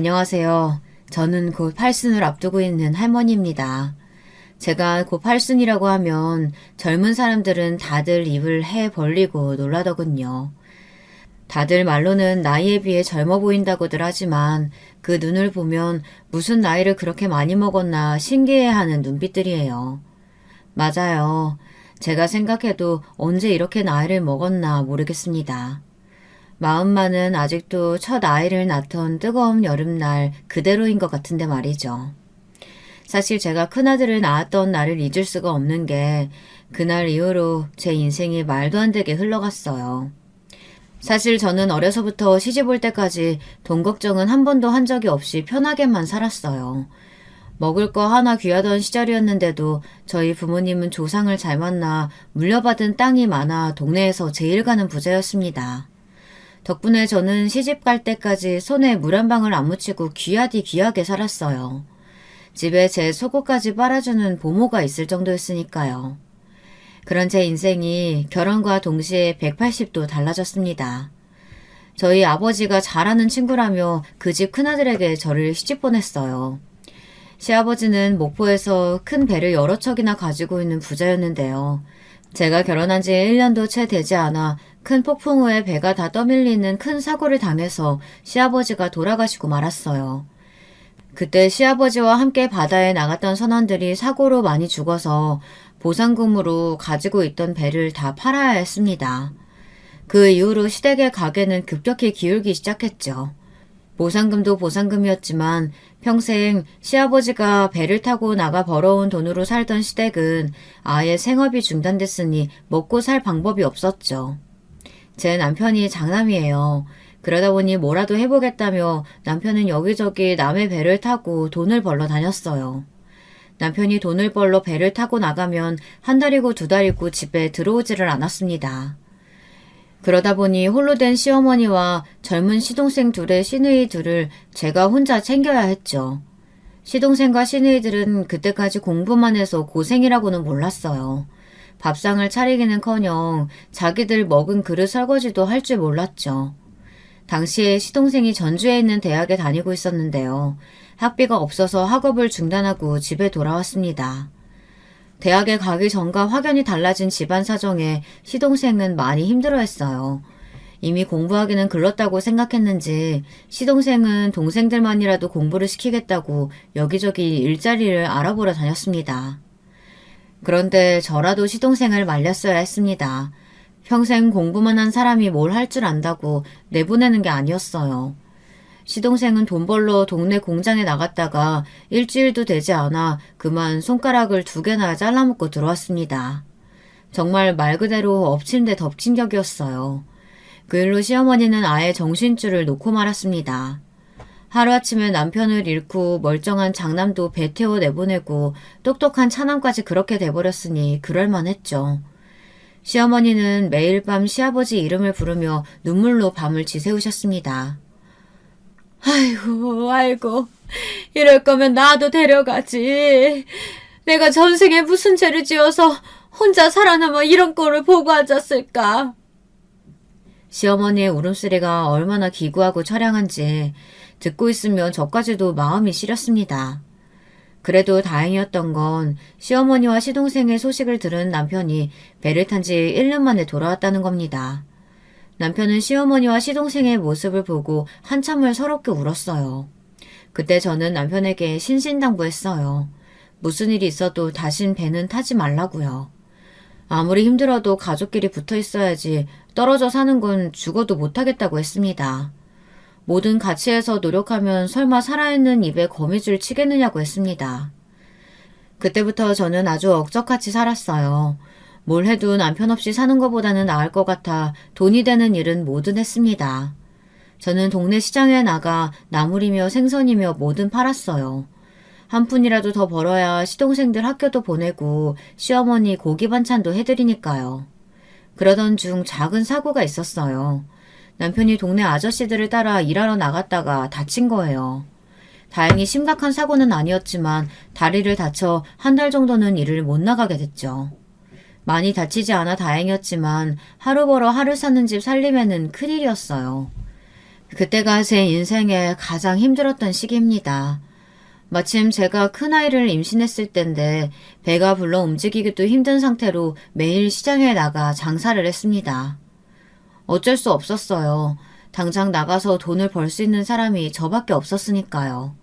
안녕하세요. 저는 곧 팔순을 앞두고 있는 할머니입니다. 제가 곧 팔순이라고 하면 젊은 사람들은 다들 입을 해 벌리고 놀라더군요. 다들 말로는 나이에 비해 젊어 보인다고들 하지만 그 눈을 보면 무슨 나이를 그렇게 많이 먹었나 신기해하는 눈빛들이에요. 맞아요. 제가 생각해도 언제 이렇게 나이를 먹었나 모르겠습니다. 마음만은 아직도 첫 아이를 낳던 뜨거운 여름날 그대로인 것 같은데 말이죠. 사실 제가 큰아들을 낳았던 날을 잊을 수가 없는 게 그날 이후로 제 인생이 말도 안 되게 흘러갔어요. 사실 저는 어려서부터 시집 올 때까지 돈 걱정은 한 번도 한 적이 없이 편하게만 살았어요. 먹을 거 하나 귀하던 시절이었는데도 저희 부모님은 조상을 잘 만나 물려받은 땅이 많아 동네에서 제일 가는 부자였습니다. 덕분에 저는 시집 갈 때까지 손에 물 한 방울 안 묻히고 귀하디 귀하게 살았어요. 집에 제 속옷까지 빨아주는 보모가 있을 정도였으니까요. 그런 제 인생이 결혼과 동시에 180도 달라졌습니다. 저희 아버지가 잘 아는 친구라며 그 집 큰아들에게 저를 시집 보냈어요. 시아버지는 목포에서 큰 배를 여러 척이나 가지고 있는 부자였는데요. 제가 결혼한 지 1년도 채 되지 않아 큰 폭풍 후에 배가 다 떠밀리는 큰 사고를 당해서 시아버지가 돌아가시고 말았어요. 그때 시아버지와 함께 바다에 나갔던 선원들이 사고로 많이 죽어서 보상금으로 가지고 있던 배를 다 팔아야 했습니다. 그 이후로 시댁의 가게는 급격히 기울기 시작했죠. 보상금도 보상금이었지만 평생 시아버지가 배를 타고 나가 벌어온 돈으로 살던 시댁은 아예 생업이 중단됐으니 먹고 살 방법이 없었죠. 제 남편이 장남이에요. 그러다 보니 뭐라도 해보겠다며 남편은 여기저기 남의 배를 타고 돈을 벌러 다녔어요. 남편이 돈을 벌러 배를 타고 나가면 한 달이고 두 달이고 집에 들어오지를 않았습니다. 그러다 보니 홀로 된 시어머니와 젊은 시동생 둘의 시누이들을 제가 혼자 챙겨야 했죠. 시동생과 시누이들은 그때까지 공부만 해서 고생이라고는 몰랐어요. 밥상을 차리기는커녕 자기들 먹은 그릇 설거지도 할 줄 몰랐죠. 당시에 시동생이 전주에 있는 대학에 다니고 있었는데요. 학비가 없어서 학업을 중단하고 집에 돌아왔습니다. 대학에 가기 전과 확연히 달라진 집안 사정에 시동생은 많이 힘들어했어요. 이미 공부하기는 글렀다고 생각했는지 시동생은 동생들만이라도 공부를 시키겠다고 여기저기 일자리를 알아보러 다녔습니다. 그런데 저라도 시동생을 말렸어야 했습니다. 평생 공부만 한 사람이 뭘 할 줄 안다고 내보내는 게 아니었어요. 시동생은 돈 벌러 동네 공장에 나갔다가 일주일도 되지 않아 그만 손가락을 2개나 잘라먹고 들어왔습니다. 정말 말 그대로 엎친 데 덮친 격이었어요. 그 일로 시어머니는 아예 정신줄을 놓고 말았습니다. 하루아침에 남편을 잃고 멀쩡한 장남도 배 태워 내보내고 똑똑한 차남까지 그렇게 돼버렸으니 그럴만했죠. 시어머니는 매일 밤 시아버지 이름을 부르며 눈물로 밤을 지새우셨습니다. 아이고, 이럴 거면 나도 데려가지. 내가 전생에 무슨 죄를 지어서 혼자 살아남아 이런 꼴을 보고 앉았을까. 시어머니의 울음소리가 얼마나 기구하고 처량한지 듣고 있으면 저까지도 마음이 시렸습니다. 그래도 다행이었던 건 시어머니와 시동생의 소식을 들은 남편이 배를 탄 지 1년 만에 돌아왔다는 겁니다. 남편은 시어머니와 시동생의 모습을 보고 한참을 서럽게 울었어요. 그때 저는 남편에게 신신당부했어요. 무슨 일이 있어도 다신 배는 타지 말라고요. 아무리 힘들어도 가족끼리 붙어 있어야지 떨어져 사는 건 죽어도 못하겠다고 했습니다. 뭐든 같이 해서 노력하면 설마 살아있는 입에 거미줄 치겠느냐고 했습니다. 그때부터 저는 아주 억적같이 살았어요. 뭘 해도 남편 없이 사는 것보다는 나을 것 같아 돈이 되는 일은 뭐든 했습니다. 저는 동네 시장에 나가 나물이며 생선이며 뭐든 팔았어요. 한 푼이라도 더 벌어야 시동생들 학교도 보내고 시어머니 고기 반찬도 해드리니까요. 그러던 중 작은 사고가 있었어요. 남편이 동네 아저씨들을 따라 일하러 나갔다가 다친 거예요. 다행히 심각한 사고는 아니었지만 다리를 다쳐 한 달 정도는 일을 못 나가게 됐죠. 많이 다치지 않아 다행이었지만 하루 벌어 하루 사는 집 살림에는 큰일이었어요. 그때가 제 인생에 가장 힘들었던 시기입니다. 마침 제가 큰아이를 임신했을 때인데 배가 불러 움직이기도 힘든 상태로 매일 시장에 나가 장사를 했습니다. 어쩔 수 없었어요. 당장 나가서 돈을 벌 수 있는 사람이 저밖에 없었으니까요.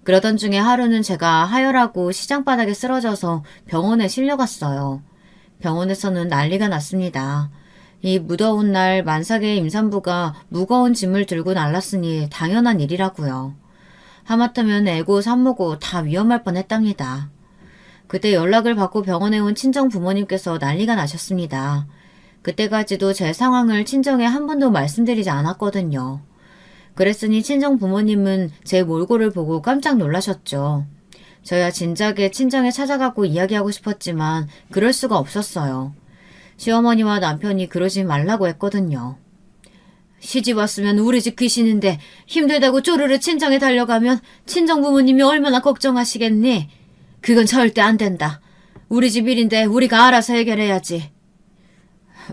그러던 중에 하루는 제가 하혈하고 시장 바닥에 쓰러져서 병원에 실려갔어요. 병원에서는 난리가 났습니다. 이 무더운 날 만삭의 임산부가 무거운 짐을 들고 날랐으니 당연한 일이라고요. 하마터면 애고 산모고 다 위험할 뻔했답니다. 그때 연락을 받고 병원에 온 친정 부모님께서 난리가 나셨습니다. 그때까지도 제 상황을 친정에 한 번도 말씀드리지 않았거든요. 그랬으니 친정 부모님은 제 몰골을 보고 깜짝 놀라셨죠. 저야 진작에 친정에 찾아가고 이야기하고 싶었지만 그럴 수가 없었어요. 시어머니와 남편이 그러지 말라고 했거든요. 시집 왔으면 우리 집 귀신인데 힘들다고 쪼르르 친정에 달려가면 친정 부모님이 얼마나 걱정하시겠니? 그건 절대 안 된다. 우리 집 일인데 우리가 알아서 해결해야지.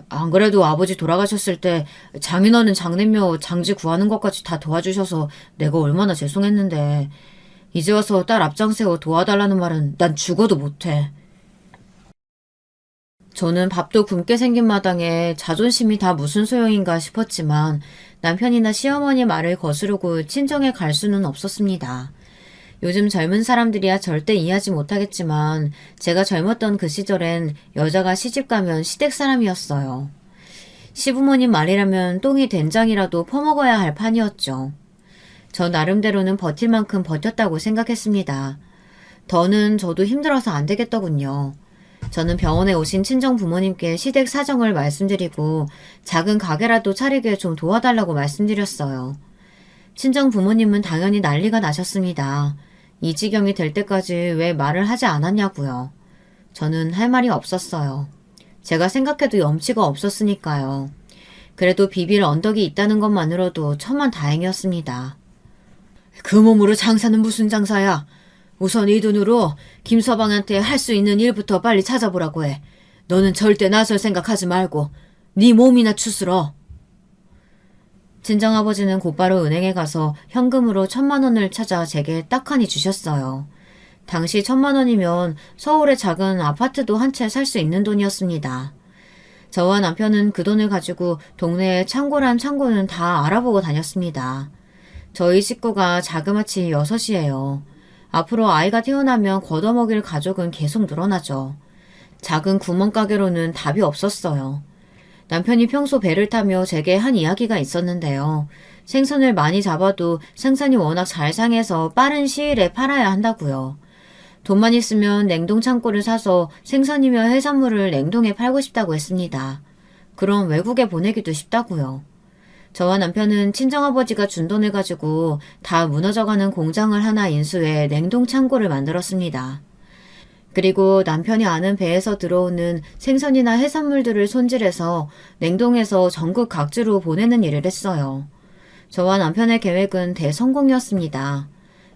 안 그래도 아버지 돌아가셨을 때 장인어른 장례며 장지 구하는 것까지 다 도와주셔서 내가 얼마나 죄송했는데 이제 와서 딸 앞장세워 도와달라는 말은 난 죽어도 못해. 저는 밥도 굶게 생긴 마당에 자존심이 다 무슨 소용인가 싶었지만 남편이나 시어머니 말을 거스르고 친정에 갈 수는 없었습니다. 요즘 젊은 사람들이야 절대 이해하지 못하겠지만 제가 젊었던 그 시절엔 여자가 시집가면 시댁 사람이었어요. 시부모님 말이라면 똥이 된장이라도 퍼먹어야 할 판이었죠. 저 나름대로는 버틸 만큼 버텼다고 생각했습니다. 더는 저도 힘들어서 안 되겠더군요. 저는 병원에 오신 친정 부모님께 시댁 사정을 말씀드리고 작은 가게라도 차리게 좀 도와달라고 말씀드렸어요. 친정 부모님은 당연히 난리가 나셨습니다. 이 지경이 될 때까지 왜 말을 하지 않았냐고요. 저는 할 말이 없었어요. 제가 생각해도 염치가 없었으니까요. 그래도 비빌 언덕이 있다는 것만으로도 천만다행이었습니다. 그 몸으로 장사는 무슨 장사야? 우선 이 돈으로 김서방한테 할 수 있는 일부터 빨리 찾아보라고 해. 너는 절대 나설 생각하지 말고 네 몸이나 추스러. 친정아버지는 곧바로 은행에 가서 현금으로 1,000만 원을 찾아 제게 딱하니 주셨어요. 당시 1,000만 원이면 서울의 작은 아파트도 한 채 살 수 있는 돈이었습니다. 저와 남편은 그 돈을 가지고 동네의 창고란 창고는 다 알아보고 다녔습니다. 저희 식구가 자그마치 6이에요. 앞으로 아이가 태어나면 걷어먹일 가족은 계속 늘어나죠. 작은 구멍가게로는 답이 없었어요. 남편이 평소 배를 타며 제게 한 이야기가 있었는데요. 생선을 많이 잡아도 생선이 워낙 잘 상해서 빠른 시일에 팔아야 한다고요. 돈만 있으면 냉동 창고를 사서 생선이며 해산물을 냉동해 팔고 싶다고 했습니다. 그럼 외국에 보내기도 쉽다고요. 저와 남편은 친정아버지가 준 돈을 가지고 다 무너져가는 공장을 하나 인수해 냉동 창고를 만들었습니다. 그리고 남편이 아는 배에서 들어오는 생선이나 해산물들을 손질해서 냉동해서 전국 각지로 보내는 일을 했어요. 저와 남편의 계획은 대성공이었습니다.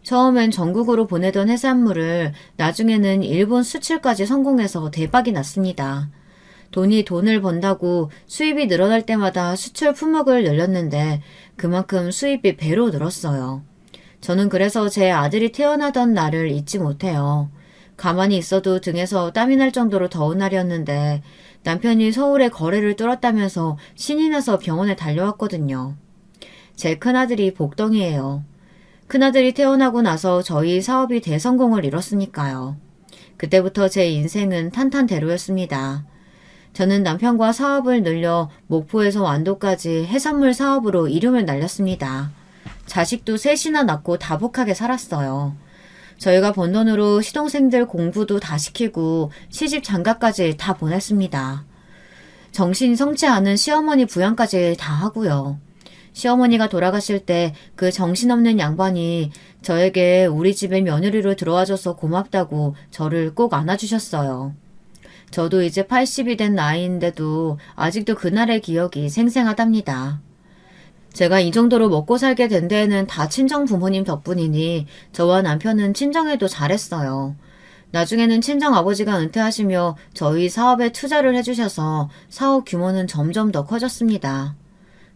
처음엔 전국으로 보내던 해산물을 나중에는 일본 수출까지 성공해서 대박이 났습니다. 돈이 돈을 번다고 수입이 늘어날 때마다 수출 품목을 늘렸는데 그만큼 수입이 배로 늘었어요. 저는 그래서 제 아들이 태어나던 날을 잊지 못해요. 가만히 있어도 등에서 땀이 날 정도로 더운 날이었는데 남편이 서울에 거래를 뚫었다면서 신이 나서 병원에 달려왔거든요. 제 큰아들이 복덩이에요. 큰아들이 태어나고 나서 저희 사업이 대성공을 이뤘으니까요. 그때부터 제 인생은 탄탄대로였습니다. 저는 남편과 사업을 늘려 목포에서 완도까지 해산물 사업으로 이름을 날렸습니다. 자식도 셋이나 낳고 다복하게 살았어요. 저희가 번 돈으로 시동생들 공부도 다 시키고 시집 장가까지 다 보냈습니다. 정신이 성치 않은 시어머니 부양까지 다 하고요. 시어머니가 돌아가실 때 그 정신없는 양반이 저에게 우리 집에 며느리로 들어와줘서 고맙다고 저를 꼭 안아주셨어요. 저도 이제 80이 된 나이인데도 아직도 그날의 기억이 생생하답니다. 제가 이 정도로 먹고 살게 된 데에는 다 친정 부모님 덕분이니 저와 남편은 친정에도 잘했어요. 나중에는 친정 아버지가 은퇴하시며 저희 사업에 투자를 해주셔서 사업 규모는 점점 더 커졌습니다.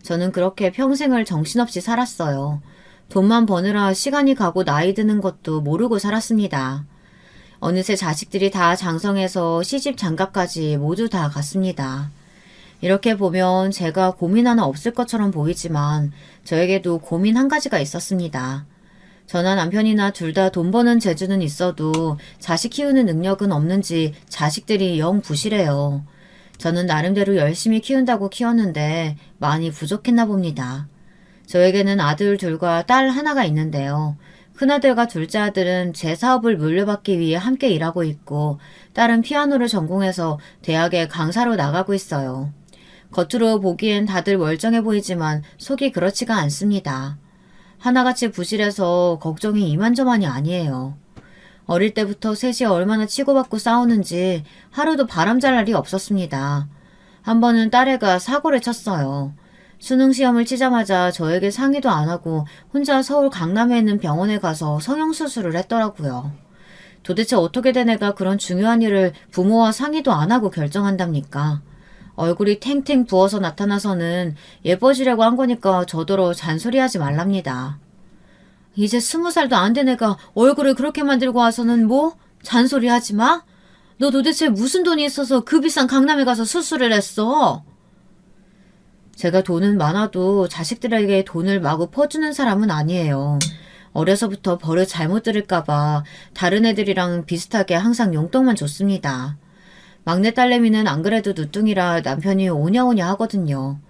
저는 그렇게 평생을 정신없이 살았어요. 돈만 버느라 시간이 가고 나이 드는 것도 모르고 살았습니다. 어느새 자식들이 다 장성해서 시집 장가까지 모두 다 갔습니다. 이렇게 보면 제가 고민 하나 없을 것처럼 보이지만 저에게도 고민 한 가지가 있었습니다. 저나 남편이나 둘 다 돈 버는 재주는 있어도 자식 키우는 능력은 없는지 자식들이 영 부실해요. 저는 나름대로 열심히 키운다고 키웠는데 많이 부족했나 봅니다. 저에게는 아들 둘과 딸 하나가 있는데요. 큰아들과 둘째 아들은 제 사업을 물려받기 위해 함께 일하고 있고 딸은 피아노를 전공해서 대학에 강사로 나가고 있어요. 겉으로 보기엔 다들 멀쩡해 보이지만 속이 그렇지가 않습니다. 하나같이 부실해서 걱정이 이만저만이 아니에요. 어릴 때부터 셋이 얼마나 치고받고 싸우는지 하루도 바람잘 날이 없었습니다. 한 번은 딸애가 사고를 쳤어요. 수능 시험을 치자마자 저에게 상의도 안 하고 혼자 서울 강남에 있는 병원에 가서 성형수술을 했더라고요. 도대체 어떻게 된 애가 그런 중요한 일을 부모와 상의도 안 하고 결정한답니까? 얼굴이 탱탱 부어서 나타나서는 예뻐지려고 한 거니까 저더러 잔소리하지 말랍니다. 이제 20살도 안 된 애가 얼굴을 그렇게 만들고 와서는 뭐? 잔소리하지 마? 너 도대체 무슨 돈이 있어서 그 비싼 강남에 가서 수술을 했어? 제가 돈은 많아도 자식들에게 돈을 마구 퍼주는 사람은 아니에요. 어려서부터 버릇 잘못 들을까봐 다른 애들이랑 비슷하게 항상 용돈만 줬습니다. 막내 딸내미는 안 그래도 누뚱이라 남편이 오냐오냐 하거든요.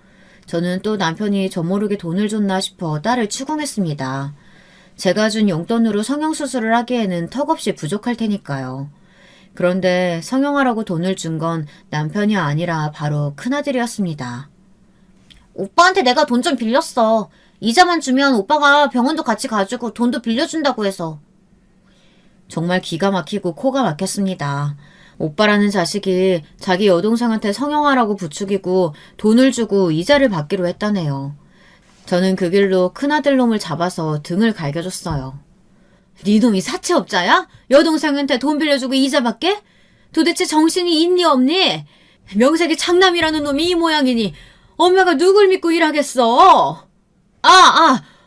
저는 또 남편이 저 모르게 돈을 줬나 싶어 딸을 추궁했습니다. 제가 준 용돈으로 성형수술을 하기에는 턱없이 부족할 테니까요. 그런데 성형하라고 돈을 준 건 남편이 아니라 바로 큰아들이었습니다. 오빠한테 내가 돈 좀 빌렸어. 이자만 주면 오빠가 병원도 같이 가지고 돈도 빌려준다고 해서. 정말 기가 막히고 코가 막혔습니다. 오빠라는 자식이 자기 여동생한테 성형하라고 부추기고 돈을 주고 이자를 받기로 했다네요. 저는 그 길로 큰아들 놈을 잡아서 등을 갈겨줬어요. 네 놈이 사채업자야? 여동생한테 돈 빌려주고 이자 받게? 도대체 정신이 있니 없니? 명색이 장남이라는 놈이 이 모양이니 엄마가 누굴 믿고 일하겠어?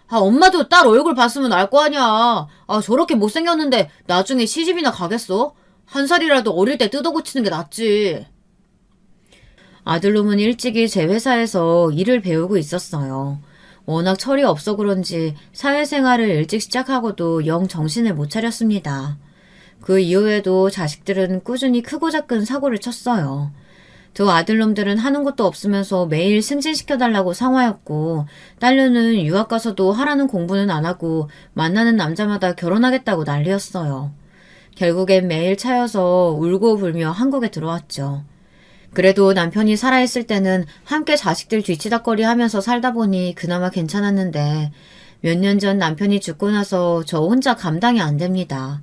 엄마도 딸 얼굴 봤으면 알 거 아니야. 저렇게 못생겼는데 나중에 시집이나 가겠어? 한 살이라도 어릴 때 뜯어고치는 게 낫지. 아들놈은 일찍이 제 회사에서 일을 배우고 있었어요. 워낙 철이 없어 그런지 사회생활을 일찍 시작하고도 영 정신을 못 차렸습니다. 그 이후에도 자식들은 꾸준히 크고 작은 사고를 쳤어요. 두 아들놈들은 하는 것도 없으면서 매일 승진시켜달라고 상화였고 딸녀는 유학 가서도 하라는 공부는 안 하고 만나는 남자마다 결혼하겠다고 난리였어요. 결국엔 매일 차여서 울고 불며 한국에 들어왔죠. 그래도 남편이 살아있을 때는 함께 자식들 뒤치다꺼리 하면서 살다 보니 그나마 괜찮았는데 몇 년 전 남편이 죽고 나서 저 혼자 감당이 안 됩니다.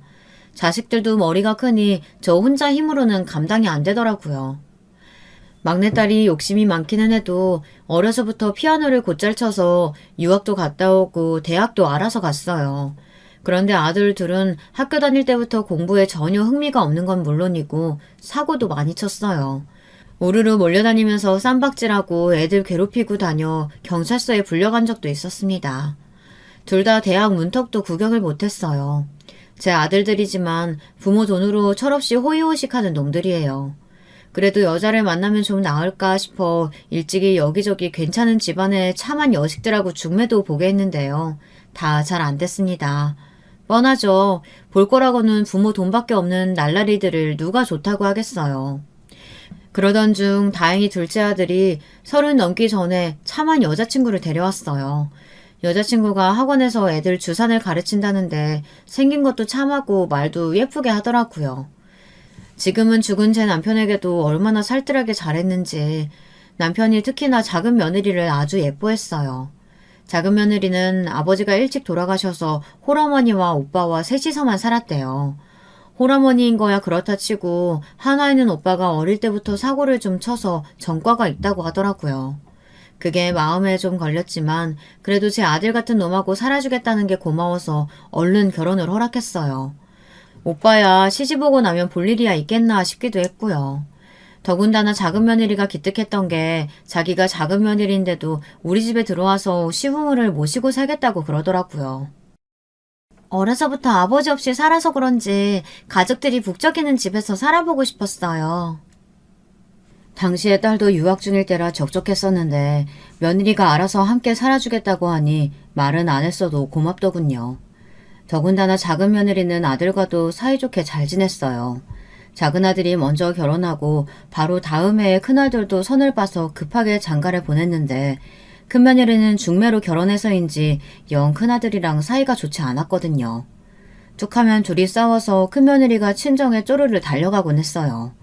자식들도 머리가 크니 저 혼자 힘으로는 감당이 안 되더라고요. 막내딸이 욕심이 많기는 해도 어려서부터 피아노를 곧잘 쳐서 유학도 갔다 오고 대학도 알아서 갔어요. 그런데 아들 둘은 학교 다닐 때부터 공부에 전혀 흥미가 없는 건 물론이고 사고도 많이 쳤어요. 우르르 몰려다니면서 쌈박질하고 애들 괴롭히고 다녀 경찰서에 불려간 적도 있었습니다. 둘 다 대학 문턱도 구경을 못했어요. 제 아들들이지만 부모 돈으로 철없이 호의호식하는 놈들이에요. 그래도 여자를 만나면 좀 나을까 싶어 일찍이 여기저기 괜찮은 집안의 참한 여식들하고 중매도 보게 했는데요. 다 잘 안 됐습니다. 뻔하죠. 볼 거라고는 부모 돈밖에 없는 날라리들을 누가 좋다고 하겠어요. 그러던 중 다행히 둘째 아들이 30 넘기 전에 참한 여자친구를 데려왔어요. 여자친구가 학원에서 애들 주산을 가르친다는데 생긴 것도 참하고 말도 예쁘게 하더라고요. 지금은 죽은 제 남편에게도 얼마나 살뜰하게 잘했는지 남편이 특히나 작은 며느리를 아주 예뻐했어요. 작은 며느리는 아버지가 일찍 돌아가셔서 홀어머니와 오빠와 셋이서만 살았대요. 홀어머니인 거야 그렇다 치고 하나 있는 오빠가 어릴 때부터 사고를 좀 쳐서 전과가 있다고 하더라고요. 그게 마음에 좀 걸렸지만 그래도 제 아들 같은 놈하고 살아주겠다는 게 고마워서 얼른 결혼을 허락했어요. 오빠야 시집 오고 나면 볼 일이야 있겠나 싶기도 했고요. 더군다나 작은 며느리가 기특했던 게 자기가 작은 며느리인데도 우리 집에 들어와서 시부모를 모시고 살겠다고 그러더라고요. 어려서부터 아버지 없이 살아서 그런지 가족들이 북적이는 집에서 살아보고 싶었어요. 당시에 딸도 유학 중일 때라 적적했었는데 며느리가 알아서 함께 살아주겠다고 하니 말은 안 했어도 고맙더군요. 더군다나 작은 며느리는 아들과도 사이좋게 잘 지냈어요. 작은 아들이 먼저 결혼하고 바로 다음 해에 큰아들도 선을 봐서 급하게 장가를 보냈는데 큰 며느리는 중매로 결혼해서인지 영 큰아들이랑 사이가 좋지 않았거든요. 툭하면 둘이 싸워서 큰 며느리가 친정에 쪼르르 달려가곤 했어요.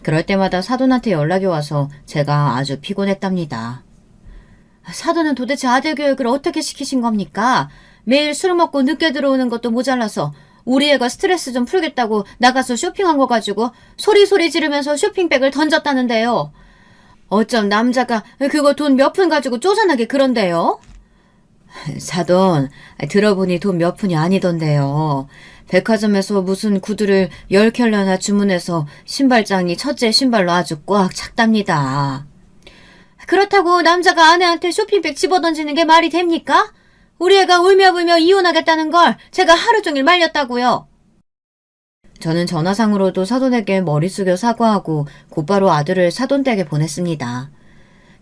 그럴 때마다 사돈한테 연락이 와서 제가 아주 피곤했답니다. 사돈은 도대체 아들 교육을 어떻게 시키신 겁니까? 매일 술 먹고 늦게 들어오는 것도 모자라서 우리 애가 스트레스 좀 풀겠다고 나가서 쇼핑한 거 가지고 소리소리 지르면서 쇼핑백을 던졌다는데요. 어쩜 남자가 그거 돈 몇 푼 가지고 쪼잔하게 그런데요? 사돈, 들어보니 돈 몇 푼이 아니던데요. 백화점에서 무슨 구두를 10켤레나 주문해서 신발장이 첫째 신발로 아주 꽉 찼답니다. 그렇다고 남자가 아내한테 쇼핑백 집어던지는 게 말이 됩니까? 우리 애가 울며 이혼하겠다는 걸 제가 하루 종일 말렸다고요. 저는 전화상으로도 사돈에게 머리 숙여 사과하고 곧바로 아들을 사돈 댁에 보냈습니다.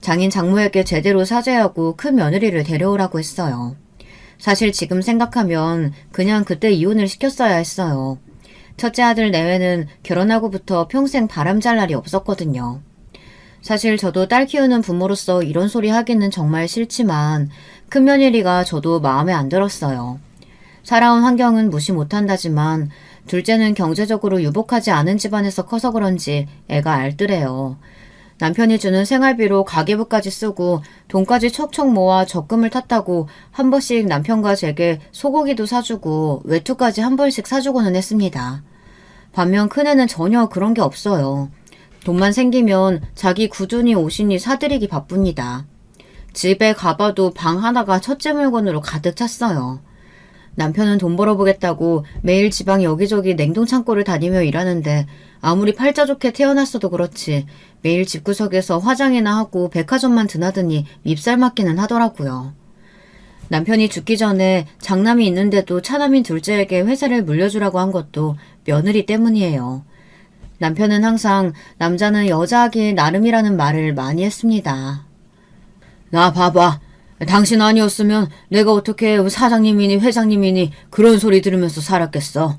장인 장모에게 제대로 사죄하고 큰 며느리를 데려오라고 했어요. 사실 지금 생각하면 그냥 그때 이혼을 시켰어야 했어요. 첫째 아들 내외는 결혼하고부터 평생 바람잘 날이 없었거든요. 사실 저도 딸 키우는 부모로서 이런 소리 하기는 정말 싫지만 큰 며느리가 저도 마음에 안 들었어요. 살아온 환경은 무시 못한다지만 둘째는 경제적으로 유복하지 않은 집안에서 커서 그런지 애가 알뜰해요. 남편이 주는 생활비로 가계부까지 쓰고 돈까지 척척 모아 적금을 탔다고 한 번씩 남편과 제게 소고기도 사주고 외투까지 한 벌씩 사주고는 했습니다. 반면 큰애는 전혀 그런 게 없어요. 돈만 생기면 자기 구두니 옷이니 사들이기 바쁩니다. 집에 가봐도 방 하나가 첫째 물건으로 가득 찼어요. 남편은 돈 벌어보겠다고 매일 지방 여기저기 냉동창고를 다니며 일하는데 아무리 팔자 좋게 태어났어도 그렇지 매일 집구석에서 화장이나 하고 백화점만 드나드니 밉살 맞기는 하더라고요. 남편이 죽기 전에 장남이 있는데도 차남인 둘째에게 회사를 물려주라고 한 것도 며느리 때문이에요. 남편은 항상 남자는 여자하기 나름이라는 말을 많이 했습니다. 나 봐봐. 당신 아니었으면 내가 어떻게 사장님이니 회장님이니 그런 소리 들으면서 살았겠어.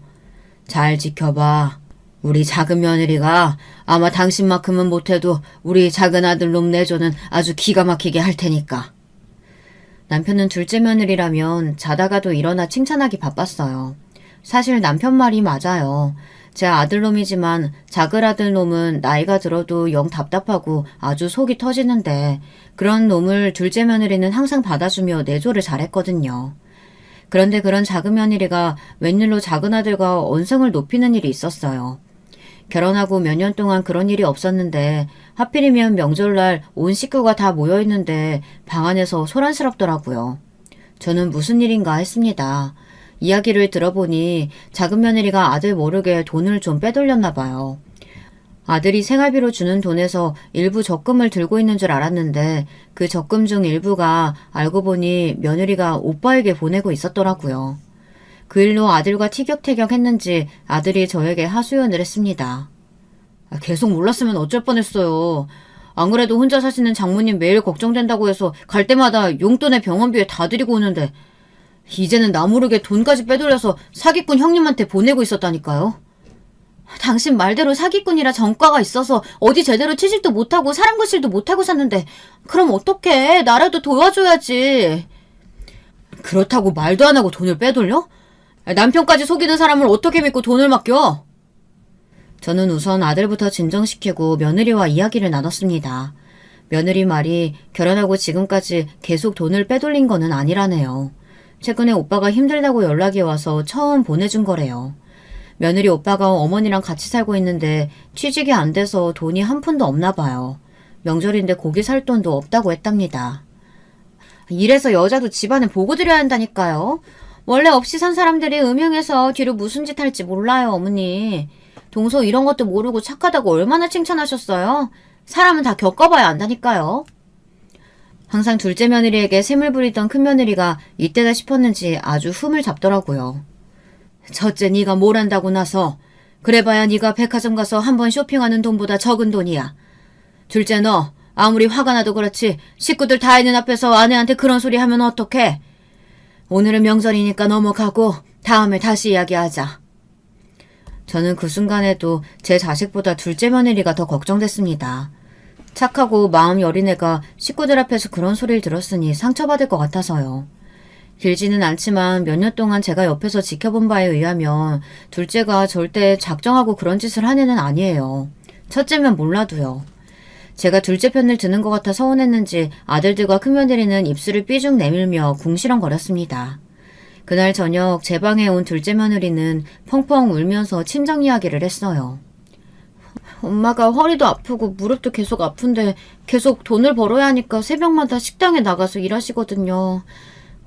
잘 지켜봐. 우리 작은 며느리가 아마 당신만큼은 못해도 우리 작은 아들 놈 내조는 아주 기가 막히게 할 테니까. 남편은 둘째 며느리라면 자다가도 일어나 칭찬하기 바빴어요. 사실 남편 말이 맞아요. 제 아들놈이지만 작은 아들놈은 나이가 들어도 영 답답하고 아주 속이 터지는데 그런 놈을 둘째 며느리는 항상 받아주며 내조를 잘했거든요. 그런데 그런 작은 며느리가 웬일로 작은 아들과 언성을 높이는 일이 있었어요. 결혼하고 몇 년 동안 그런 일이 없었는데 하필이면 명절날 온 식구가 다 모여있는데 방 안에서 소란스럽더라고요. 저는 무슨 일인가 했습니다. 이야기를 들어보니 작은 며느리가 아들 모르게 돈을 좀 빼돌렸나 봐요. 아들이 생활비로 주는 돈에서 일부 적금을 들고 있는 줄 알았는데 그 적금 중 일부가 알고 보니 며느리가 오빠에게 보내고 있었더라고요. 그 일로 아들과 티격태격 했는지 아들이 저에게 하소연을 했습니다. 계속 몰랐으면 어쩔 뻔했어요. 안 그래도 혼자 사시는 장모님 매일 걱정된다고 해서 갈 때마다 용돈에 병원비에 다 드리고 오는데 이제는 나 모르게 돈까지 빼돌려서 사기꾼 형님한테 보내고 있었다니까요. 당신 말대로 사기꾼이라 전과가 있어서 어디 제대로 취직도 못하고 사람 구실도 못하고 샀는데 그럼 어떡해. 나라도 도와줘야지. 그렇다고 말도 안 하고 돈을 빼돌려? 남편까지 속이는 사람을 어떻게 믿고 돈을 맡겨? 저는 우선 아들부터 진정시키고 며느리와 이야기를 나눴습니다. 며느리 말이 결혼하고 지금까지 계속 돈을 빼돌린 거는 아니라네요. 최근에 오빠가 힘들다고 연락이 와서 처음 보내준 거래요. 며느리 오빠가 어머니랑 같이 살고 있는데 취직이 안 돼서 돈이 한 푼도 없나 봐요. 명절인데 고기 살 돈도 없다고 했답니다. 이래서 여자도 집안을 보고 드려야 한다니까요. 원래 없이 산 사람들이 음흉해서 뒤로 무슨 짓 할지 몰라요, 어머니. 동서 이런 것도 모르고 착하다고 얼마나 칭찬하셨어요? 사람은 다 겪어봐야 안다니까요. 항상 둘째 며느리에게 샘을 부리던 큰 며느리가 이때다 싶었는지 아주 흠을 잡더라고요. 첫째 네가 뭘 한다고 나서 그래봐야 네가 백화점 가서 한 번 쇼핑하는 돈보다 적은 돈이야. 둘째 너 아무리 화가 나도 그렇지 식구들 다 있는 앞에서 아내한테 그런 소리 하면 어떡해. 오늘은 명절이니까 넘어가고 다음에 다시 이야기하자. 저는 그 순간에도 제 자식보다 둘째 며느리가 더 걱정됐습니다. 착하고 마음 여린 애가 식구들 앞에서 그런 소리를 들었으니 상처받을 것 같아서요. 길지는 않지만 몇 년 동안 제가 옆에서 지켜본 바에 의하면 둘째가 절대 작정하고 그런 짓을 한 애는 아니에요. 첫째면 몰라도요. 제가 둘째 편을 드는 것 같아 서운했는지 아들들과 큰며느리는 입술을 삐죽 내밀며 궁시렁거렸습니다. 그날 저녁 제 방에 온 둘째 며느리는 펑펑 울면서 친정 이야기를 했어요. 엄마가 허리도 아프고 무릎도 계속 아픈데 계속 돈을 벌어야 하니까 새벽마다 식당에 나가서 일하시거든요.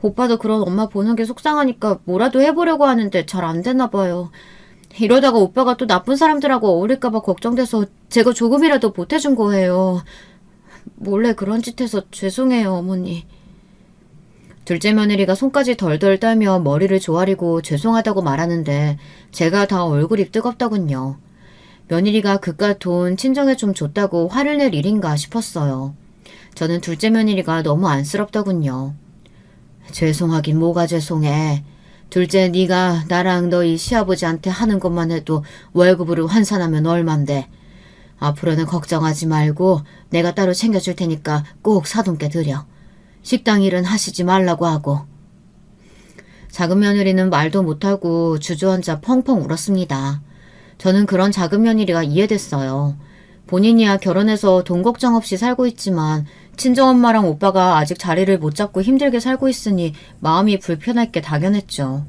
오빠도 그런 엄마 보는 게 속상하니까 뭐라도 해보려고 하는데 잘 안 되나 봐요. 이러다가 오빠가 또 나쁜 사람들하고 어울릴까봐 걱정돼서 제가 조금이라도 보태준 거예요. 몰래 그런 짓 해서 죄송해요, 어머니. 둘째 며느리가 손까지 덜덜 떨며 머리를 조아리고 죄송하다고 말하는데 제가 다 얼굴이 뜨겁더군요. 며느리가 그깟 돈 친정에 좀 줬다고 화를 낼 일인가 싶었어요. 저는 둘째 며느리가 너무 안쓰럽더군요. 죄송하긴 뭐가 죄송해. 둘째 네가 나랑 너희 시아버지한테 하는 것만 해도 월급으로 환산하면 얼만데. 앞으로는 걱정하지 말고 내가 따로 챙겨줄 테니까 꼭 사돈께 드려. 식당 일은 하시지 말라고 하고. 작은 며느리는 말도 못하고 주저앉아 펑펑 울었습니다. 저는 그런 작은 며느리가 이해됐어요. 본인이야 결혼해서 돈 걱정 없이 살고 있지만 친정엄마랑 오빠가 아직 자리를 못 잡고 힘들게 살고 있으니 마음이 불편할 게 당연했죠.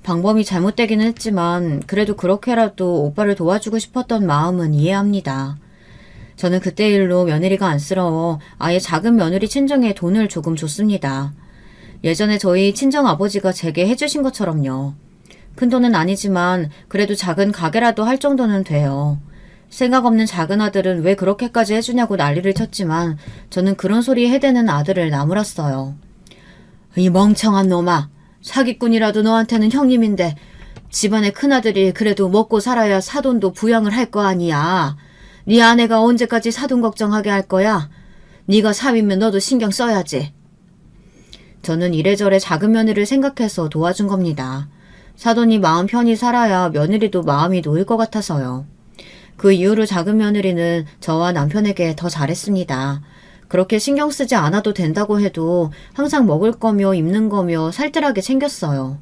방법이 잘못되기는 했지만 그래도 그렇게라도 오빠를 도와주고 싶었던 마음은 이해합니다. 저는 그때 일로 며느리가 안쓰러워 아예 작은 며느리 친정에 돈을 조금 줬습니다. 예전에 저희 친정아버지가 제게 해주신 것처럼요. 큰돈은 아니지만 그래도 작은 가게라도 할 정도는 돼요. 생각 없는 작은 아들은 왜 그렇게까지 해주냐고 난리를 쳤지만 저는 그런 소리 해대는 아들을 나무랐어요. 이 멍청한 놈아. 사기꾼이라도 너한테는 형님인데 집안의 큰아들이 그래도 먹고 살아야 사돈도 부양을 할 거 아니야. 네 아내가 언제까지 사돈 걱정하게 할 거야? 네가 사위면 너도 신경 써야지. 저는 이래저래 작은 며느리를 생각해서 도와준 겁니다. 사돈이 마음 편히 살아야 며느리도 마음이 놓일 것 같아서요. 그 이후로 작은 며느리는 저와 남편에게 더 잘했습니다. 그렇게 신경 쓰지 않아도 된다고 해도 항상 먹을 거며 입는 거며 살뜰하게 챙겼어요.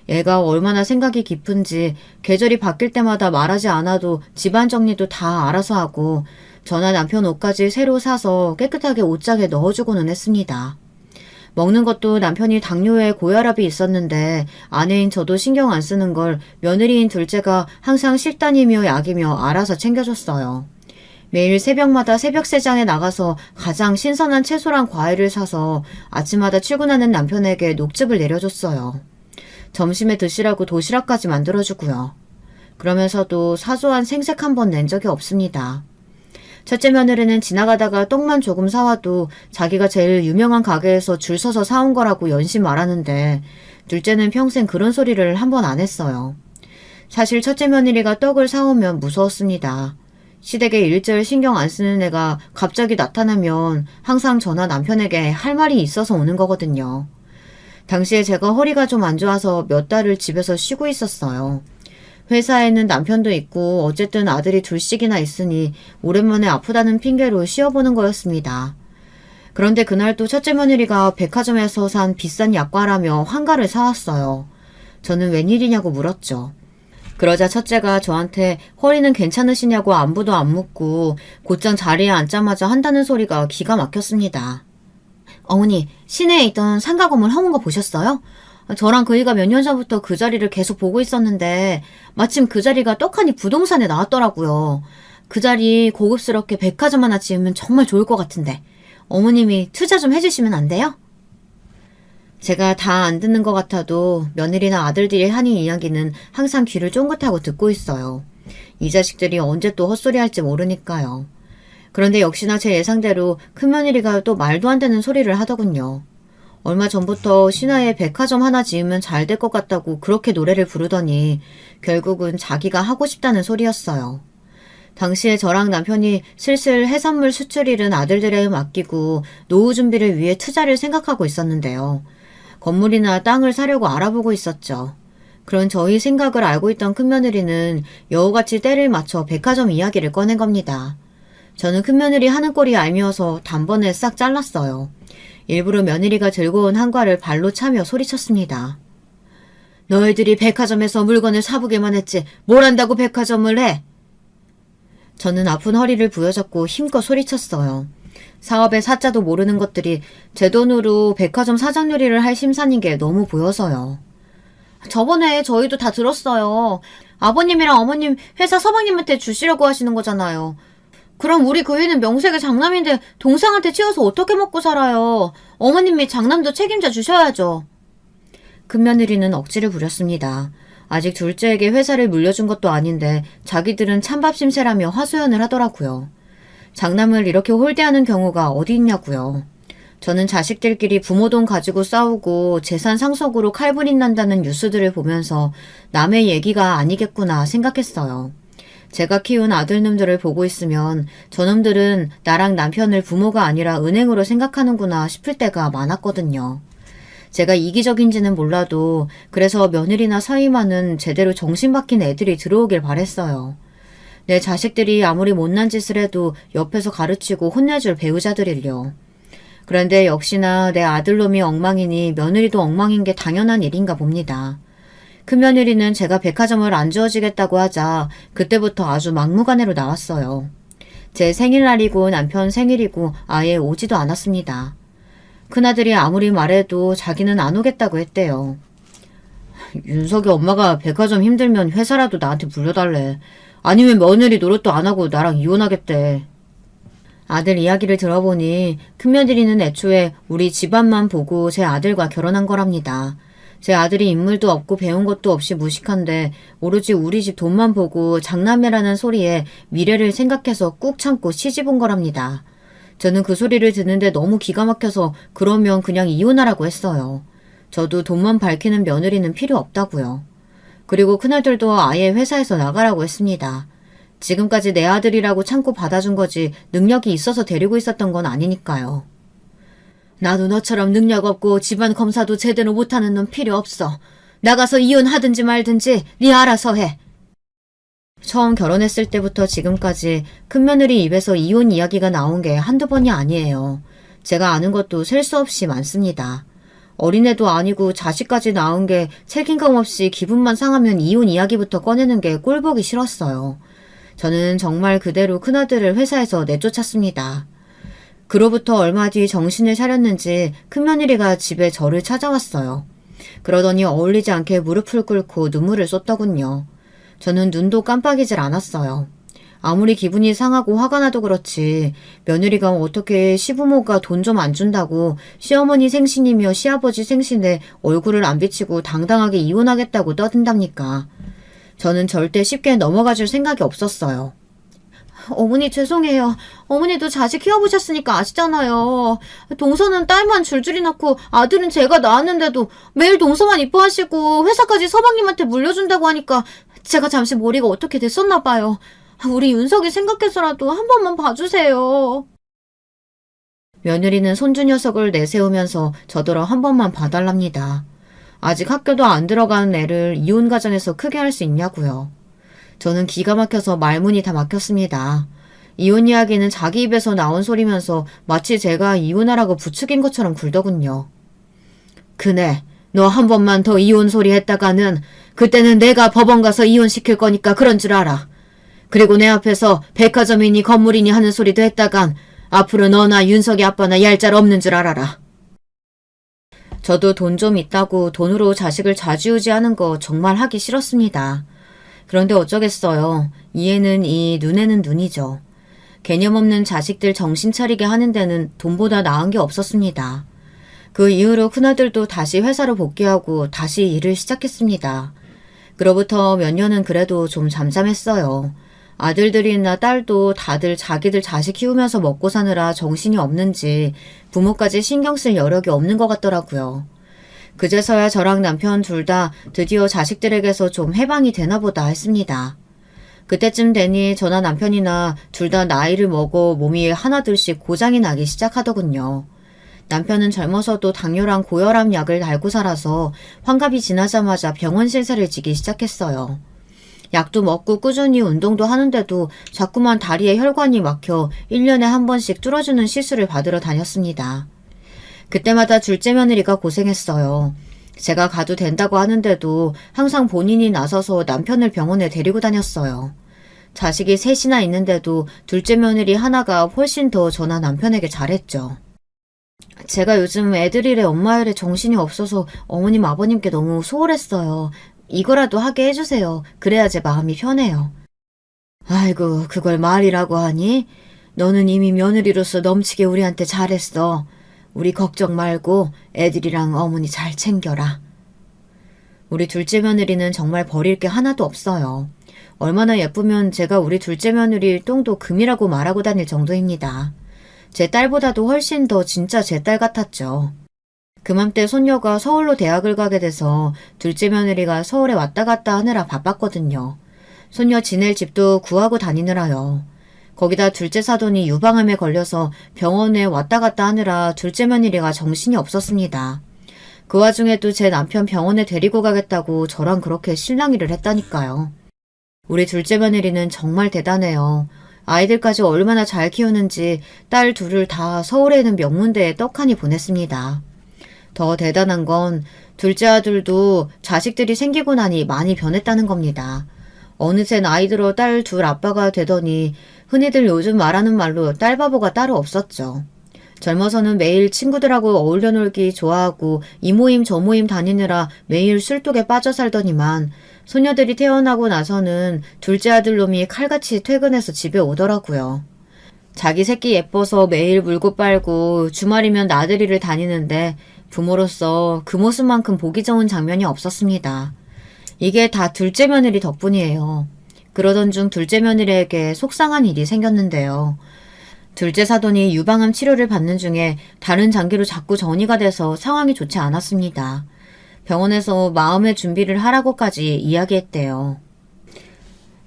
얘가 얼마나 생각이 깊은지 계절이 바뀔 때마다 말하지 않아도 집안 정리도 다 알아서 하고 저나 남편 옷까지 새로 사서 깨끗하게 옷장에 넣어주고는 했습니다. 먹는 것도 남편이 당뇨에 고혈압이 있었는데 아내인 저도 신경 안 쓰는 걸 며느리인 둘째가 항상 식단이며 약이며 알아서 챙겨줬어요. 매일 새벽마다 새벽세장에 나가서 가장 신선한 채소랑 과일을 사서 아침마다 출근하는 남편에게 녹즙을 내려줬어요. 점심에 드시라고 도시락까지 만들어주고요. 그러면서도 사소한 생색 한 번 낸 적이 없습니다. 첫째 며느리는 지나가다가 떡만 조금 사와도 자기가 제일 유명한 가게에서 줄 서서 사온 거라고 연신 말하는데 둘째는 평생 그런 소리를 한 번 안 했어요. 사실 첫째 며느리가 떡을 사오면 무서웠습니다. 시댁에 일절 신경 안 쓰는 애가 갑자기 나타나면 항상 저나 남편에게 할 말이 있어서 오는 거거든요. 당시에 제가 허리가 좀 안 좋아서 몇 달을 집에서 쉬고 있었어요. 회사에는 남편도 있고 어쨌든 아들이 둘씩이나 있으니 오랜만에 아프다는 핑계로 쉬어보는 거였습니다. 그런데 그날 또 첫째 며느리가 백화점에서 산 비싼 약과라며 환가를 사왔어요. 저는 웬일이냐고 물었죠. 그러자 첫째가 저한테 허리는 괜찮으시냐고 안부도 안 묻고 곧장 자리에 앉자마자 한다는 소리가 기가 막혔습니다. 어머니, 시내에 있던 상가 건물 허문 거 보셨어요? 저랑 그이가 몇 년 전부터 그 자리를 계속 보고 있었는데 마침 그 자리가 떡하니 부동산에 나왔더라고요. 그 자리 고급스럽게 백화점 하나 지으면 정말 좋을 것 같은데 어머님이 투자 좀 해주시면 안 돼요? 제가 다 안 듣는 것 같아도 며느리나 아들들이 하는 이야기는 항상 귀를 쫑긋하고 듣고 있어요. 이 자식들이 언제 또 헛소리할지 모르니까요. 그런데 역시나 제 예상대로 큰며느리가 또 말도 안 되는 소리를 하더군요. 얼마 전부터 신화에 백화점 하나 지으면 잘 될 것 같다고 그렇게 노래를 부르더니 결국은 자기가 하고 싶다는 소리였어요. 당시에 저랑 남편이 슬슬 해산물 수출 일은 아들들에 맡기고 노후 준비를 위해 투자를 생각하고 있었는데요. 건물이나 땅을 사려고 알아보고 있었죠. 그런 저희 생각을 알고 있던 큰며느리는 여우같이 때를 맞춰 백화점 이야기를 꺼낸 겁니다. 저는 큰며느리 하는 꼴이 얄미워서 단번에 싹 잘랐어요. 일부러 며느리가 들고 온 한과를 발로 차며 소리쳤습니다. 너희들이 백화점에서 물건을 사보기만 했지 뭘 한다고 백화점을 해? 저는 아픈 허리를 부여잡고 힘껏 소리쳤어요. 사업의 사자도 모르는 것들이 제 돈으로 백화점 사장 요리를 할 심산인 게 너무 보여서요. 저번에 저희도 다 들었어요. 아버님이랑 어머님 회사 서방님한테 주시려고 하시는 거잖아요. 그럼 우리 그 애는 명색의 장남인데 동생한테 치워서 어떻게 먹고 살아요. 어머님이 장남도 책임져 주셔야죠. 큰며느리는 억지를 부렸습니다. 아직 둘째에게 회사를 물려준 것도 아닌데 자기들은 찬밥 심세라며 하소연을 하더라고요. 장남을 이렇게 홀대하는 경우가 어디 있냐고요. 저는 자식들끼리 부모 돈 가지고 싸우고 재산 상속으로 칼분이 난다는 뉴스들을 보면서 남의 얘기가 아니겠구나 생각했어요. 제가 키운 아들놈들을 보고 있으면 저놈들은 나랑 남편을 부모가 아니라 은행으로 생각하는구나 싶을 때가 많았거든요. 제가 이기적인지는 몰라도 그래서 며느리나 사위만은 제대로 정신 박힌 애들이 들어오길 바랬어요. 내 자식들이 아무리 못난 짓을 해도 옆에서 가르치고 혼내줄 배우자들일요. 그런데 역시나 내 아들놈이 엉망이니 며느리도 엉망인 게 당연한 일인가 봅니다. 큰며느리는 제가 백화점을 안 지어주겠다고 하자 그때부터 아주 막무가내로 나왔어요. 제 생일날이고 남편 생일이고 아예 오지도 않았습니다. 큰아들이 아무리 말해도 자기는 안 오겠다고 했대요. 윤석이 엄마가 백화점 힘들면 회사라도 나한테 물려달래. 아니면 며느리 노릇도 안 하고 나랑 이혼하겠대. 아들 이야기를 들어보니 큰며느리는 애초에 우리 집안만 보고 제 아들과 결혼한 거랍니다. 제 아들이 인물도 없고 배운 것도 없이 무식한데 오로지 우리 집 돈만 보고 장남매라는 소리에 미래를 생각해서 꾹 참고 시집 온 거랍니다. 저는 그 소리를 듣는데 너무 기가 막혀서 그러면 그냥 이혼하라고 했어요. 저도 돈만 밝히는 며느리는 필요 없다고요. 그리고 큰아들도 아예 회사에서 나가라고 했습니다. 지금까지 내 아들이라고 참고 받아준 거지 능력이 있어서 데리고 있었던 건 아니니까요. 나도 너처럼 능력 없고 집안 검사도 제대로 못하는 놈 필요 없어. 나가서 이혼하든지 말든지 네 알아서 해. 처음 결혼했을 때부터 지금까지 큰며느리 입에서 이혼 이야기가 나온 게 한두 번이 아니에요. 제가 아는 것도 셀 수 없이 많습니다. 어린애도 아니고 자식까지 낳은 게 책임감 없이 기분만 상하면 이혼 이야기부터 꺼내는 게 꼴보기 싫었어요. 저는 정말 그대로 큰아들을 회사에서 내쫓았습니다. 그로부터 얼마 뒤 정신을 차렸는지 큰며느리가 집에 저를 찾아왔어요. 그러더니 어울리지 않게 무릎을 꿇고 눈물을 쏟더군요. 저는 눈도 깜빡이질 않았어요. 아무리 기분이 상하고 화가 나도 그렇지 며느리가 어떻게 시부모가 돈 좀 안 준다고 시어머니 생신이며 시아버지 생신에 얼굴을 안 비치고 당당하게 이혼하겠다고 떠든답니까? 저는 절대 쉽게 넘어가줄 생각이 없었어요. 어머니 죄송해요. 어머니도 자식 키워보셨으니까 아시잖아요. 동서는 딸만 줄줄이 낳고 아들은 제가 낳았는데도 매일 동서만 이뻐하시고 회사까지 서방님한테 물려준다고 하니까 제가 잠시 머리가 어떻게 됐었나 봐요. 우리 윤석이 생각해서라도 한 번만 봐주세요. 며느리는 손주 녀석을 내세우면서 저더러 한 번만 봐달랍니다. 아직 학교도 안 들어가는 애를 이혼 가정에서 크게 할 수 있냐고요. 저는 기가 막혀서 말문이 다 막혔습니다. 이혼 이야기는 자기 입에서 나온 소리면서 마치 제가 이혼하라고 부추긴 것처럼 굴더군요. 그네, 너 한 번만 더 이혼 소리 했다가는 그때는 내가 법원 가서 이혼시킬 거니까 그런 줄 알아. 그리고 내 앞에서 백화점이니 건물이니 하는 소리도 했다간 앞으로 너나 윤석이 아빠나 얄짤 없는 줄 알아라. 저도 돈 좀 있다고 돈으로 자식을 좌지우지하는 거 정말 하기 싫었습니다. 그런데 어쩌겠어요. 이에는 이, 눈에는 눈이죠. 개념 없는 자식들 정신 차리게 하는 데는 돈보다 나은 게 없었습니다. 그 이후로 큰아들도 다시 회사로 복귀하고 다시 일을 시작했습니다. 그로부터 몇 년은 그래도 좀 잠잠했어요. 아들들이나 딸도 다들 자기들 자식 키우면서 먹고 사느라 정신이 없는지 부모까지 신경 쓸 여력이 없는 것 같더라고요. 그제서야 저랑 남편 둘 다 드디어 자식들에게서 좀 해방이 되나 보다 했습니다. 그때쯤 되니 저나 남편이나 둘 다 나이를 먹어 몸이 하나둘씩 고장이 나기 시작하더군요. 남편은 젊어서도 당뇨랑 고혈압 약을 달고 살아서 환갑이 지나자마자 병원 신세를 지기 시작했어요. 약도 먹고 꾸준히 운동도 하는데도 자꾸만 다리에 혈관이 막혀 1년에 한 번씩 뚫어주는 시술을 받으러 다녔습니다. 그때마다 둘째 며느리가 고생했어요. 제가 가도 된다고 하는데도 항상 본인이 나서서 남편을 병원에 데리고 다녔어요. 자식이 셋이나 있는데도 둘째 며느리 하나가 훨씬 더 저나 남편에게 잘했죠. 제가 요즘 애들일에 엄마일에 정신이 없어서 어머님 아버님께 너무 소홀했어요. 이거라도 하게 해주세요. 그래야 제 마음이 편해요. 아이고, 그걸 말이라고 하니? 너는 이미 며느리로서 넘치게 우리한테 잘했어. 우리 걱정 말고 애들이랑 어머니 잘 챙겨라. 우리 둘째 며느리는 정말 버릴 게 하나도 없어요. 얼마나 예쁘면 제가 우리 둘째 며느리 똥도 금이라고 말하고 다닐 정도입니다. 제 딸보다도 훨씬 더 진짜 제 딸 같았죠. 그맘때 손녀가 서울로 대학을 가게 돼서 둘째 며느리가 서울에 왔다 갔다 하느라 바빴거든요. 손녀 지낼 집도 구하고 다니느라요. 거기다 둘째 사돈이 유방암에 걸려서 병원에 왔다 갔다 하느라 둘째 며느리가 정신이 없었습니다. 그 와중에도 제 남편 병원에 데리고 가겠다고 저랑 그렇게 실랑이를 했다니까요. 우리 둘째 며느리는 정말 대단해요. 아이들까지 얼마나 잘 키우는지 딸 둘을 다 서울에 있는 명문대에 떡하니 보냈습니다. 더 대단한 건 둘째 아들도 자식들이 생기고 나니 많이 변했다는 겁니다. 어느새 나이 들어 딸 둘 아빠가 되더니 흔히들 요즘 말하는 말로 딸바보가 따로 없었죠. 젊어서는 매일 친구들하고 어울려 놀기 좋아하고 이 모임 저 모임 다니느라 매일 술독에 빠져 살더니만 소녀들이 태어나고 나서는 둘째 아들 놈이 칼같이 퇴근해서 집에 오더라고요. 자기 새끼 예뻐서 매일 물고 빨고 주말이면 나들이를 다니는데 부모로서 그 모습만큼 보기 좋은 장면이 없었습니다. 이게 다 둘째 며느리 덕분이에요. 그러던 중 둘째 며느리에게 속상한 일이 생겼는데요. 둘째 사돈이 유방암 치료를 받는 중에 다른 장기로 자꾸 전이가 돼서 상황이 좋지 않았습니다. 병원에서 마음의 준비를 하라고까지 이야기했대요.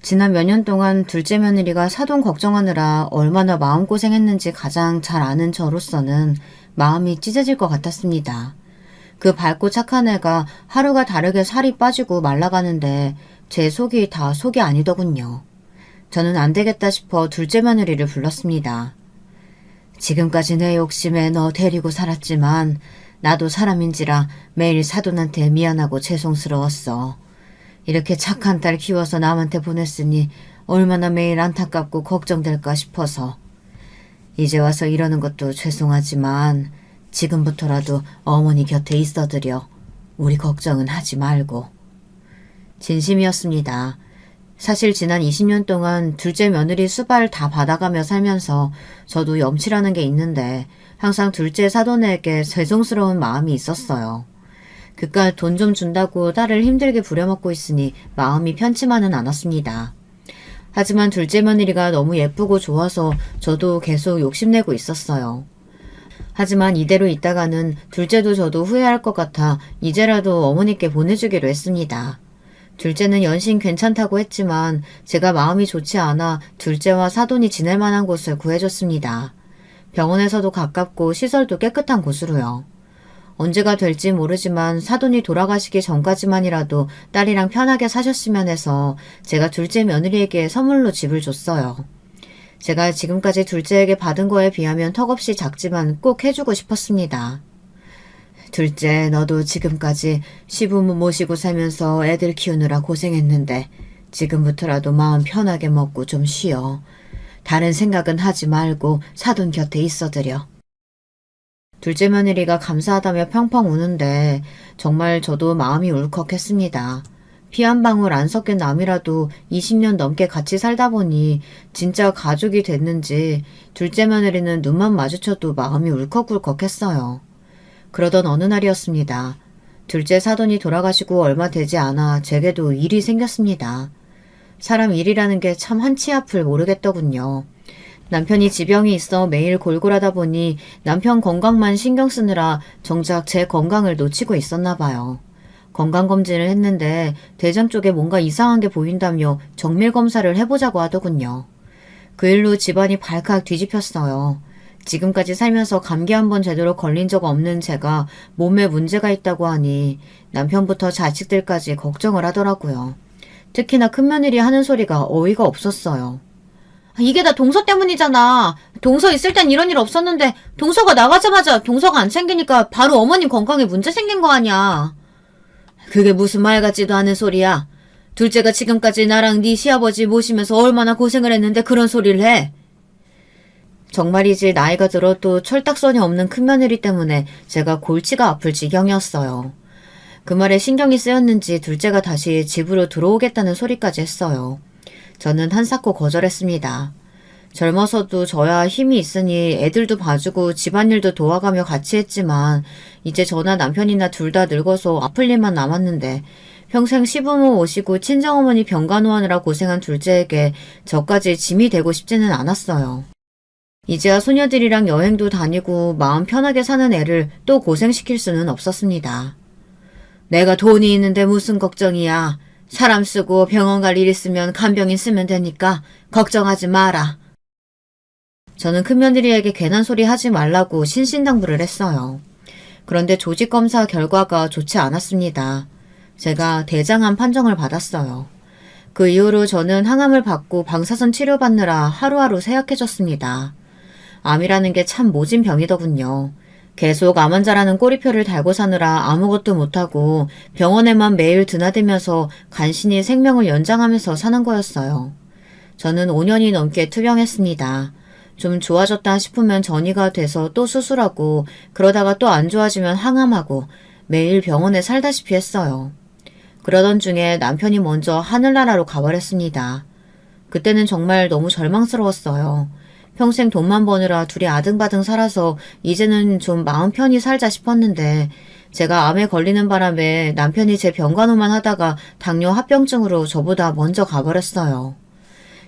지난 몇 년 동안 둘째 며느리가 사돈 걱정하느라 얼마나 마음고생했는지 가장 잘 아는 저로서는 마음이 찢어질 것 같았습니다. 그 밝고 착한 애가 하루가 다르게 살이 빠지고 말라가는데 제 속이 다 속이 아니더군요. 저는 안 되겠다 싶어 둘째 며느리를 불렀습니다. 지금까지 내 욕심에 너 데리고 살았지만 나도 사람인지라 매일 사돈한테 미안하고 죄송스러웠어. 이렇게 착한 딸 키워서 남한테 보냈으니 얼마나 매일 안타깝고 걱정될까 싶어서. 이제 와서 이러는 것도 죄송하지만 지금부터라도 어머니 곁에 있어드려. 우리 걱정은 하지 말고. 진심이었습니다. 사실 지난 20년 동안 둘째 며느리 수발 다 받아가며 살면서 저도 염치라는 게 있는데 항상 둘째 사돈에게 죄송스러운 마음이 있었어요. 그깟 돈 좀 준다고 딸을 힘들게 부려먹고 있으니 마음이 편치만은 않았습니다. 하지만 둘째 며느리가 너무 예쁘고 좋아서 저도 계속 욕심내고 있었어요. 하지만 이대로 있다가는 둘째도 저도 후회할 것 같아 이제라도 어머니께 보내주기로 했습니다. 둘째는 연신 괜찮다고 했지만 제가 마음이 좋지 않아 둘째와 사돈이 지낼 만한 곳을 구해줬습니다. 병원에서도 가깝고 시설도 깨끗한 곳으로요. 언제가 될지 모르지만 사돈이 돌아가시기 전까지만이라도 딸이랑 편하게 사셨으면 해서 제가 둘째 며느리에게 선물로 집을 줬어요. 제가 지금까지 둘째에게 받은 거에 비하면 턱없이 작지만 꼭 해주고 싶었습니다. 둘째, 너도 지금까지 시부모 모시고 살면서 애들 키우느라 고생했는데 지금부터라도 마음 편하게 먹고 좀 쉬어. 다른 생각은 하지 말고 사돈 곁에 있어드려. 둘째 며느리가 감사하다며 펑펑 우는데 정말 저도 마음이 울컥했습니다. 피 한 방울 안 섞인 남이라도 20년 넘게 같이 살다 보니 진짜 가족이 됐는지 둘째 며느리는 눈만 마주쳐도 마음이 울컥울컥했어요. 그러던 어느 날이었습니다. 둘째 사돈이 돌아가시고 얼마 되지 않아 제게도 일이 생겼습니다. 사람 일이라는 게 참 한치 앞을 모르겠더군요. 남편이 지병이 있어 매일 골골하다 보니 남편 건강만 신경 쓰느라 정작 제 건강을 놓치고 있었나 봐요. 건강검진을 했는데 대장 쪽에 뭔가 이상한 게 보인다며 정밀검사를 해보자고 하더군요. 그 일로 집안이 발칵 뒤집혔어요. 지금까지 살면서 감기 한 번 제대로 걸린 적 없는 제가 몸에 문제가 있다고 하니 남편부터 자식들까지 걱정을 하더라고요. 특히나 큰며느리 하는 소리가 어이가 없었어요. 이게 다 동서 때문이잖아. 동서 있을 땐 이런 일 없었는데 동서가 나가자마자 동서가 안 챙기니까 바로 어머님 건강에 문제 생긴 거 아니야. 그게 무슨 말 같지도 않은 소리야. 둘째가 지금까지 나랑 네 시아버지 모시면서 얼마나 고생을 했는데 그런 소리를 해. 정말이지 나이가 들어도 철딱선이 없는 큰며느리 때문에 제가 골치가 아플 지경이었어요. 그 말에 신경이 쓰였는지 둘째가 다시 집으로 들어오겠다는 소리까지 했어요. 저는 한사코 거절했습니다. 젊어서도 저야 힘이 있으니 애들도 봐주고 집안일도 도와가며 같이 했지만 이제 저나 남편이나 둘 다 늙어서 아플 일만 남았는데 평생 시부모 모시고 친정어머니 병간호하느라 고생한 둘째에게 저까지 짐이 되고 싶지는 않았어요. 이제야 소녀들이랑 여행도 다니고 마음 편하게 사는 애를 또 고생시킬 수는 없었습니다. 내가 돈이 있는데 무슨 걱정이야. 사람 쓰고 병원 갈 일 있으면 간병인 쓰면 되니까 걱정하지 마라. 저는 큰며느리에게 괜한 소리 하지 말라고 신신당부를 했어요. 그런데 조직검사 결과가 좋지 않았습니다. 제가 대장암 판정을 받았어요. 그 이후로 저는 항암을 받고 방사선 치료받느라 하루하루 쇠약해졌습니다. 암이라는 게 참 모진 병이더군요. 계속 암 환자라는 꼬리표를 달고 사느라 아무것도 못하고 병원에만 매일 드나들면서 간신히 생명을 연장하면서 사는 거였어요. 저는 5년이 넘게 투병했습니다. 좀 좋아졌다 싶으면 전이가 돼서 또 수술하고 그러다가 또 안 좋아지면 항암하고 매일 병원에 살다시피 했어요. 그러던 중에 남편이 먼저 하늘나라로 가버렸습니다. 그때는 정말 너무 절망스러웠어요. 평생 돈만 버느라 둘이 아등바등 살아서 이제는 좀 마음 편히 살자 싶었는데 제가 암에 걸리는 바람에 남편이 제 병간호만 하다가 당뇨 합병증으로 저보다 먼저 가버렸어요.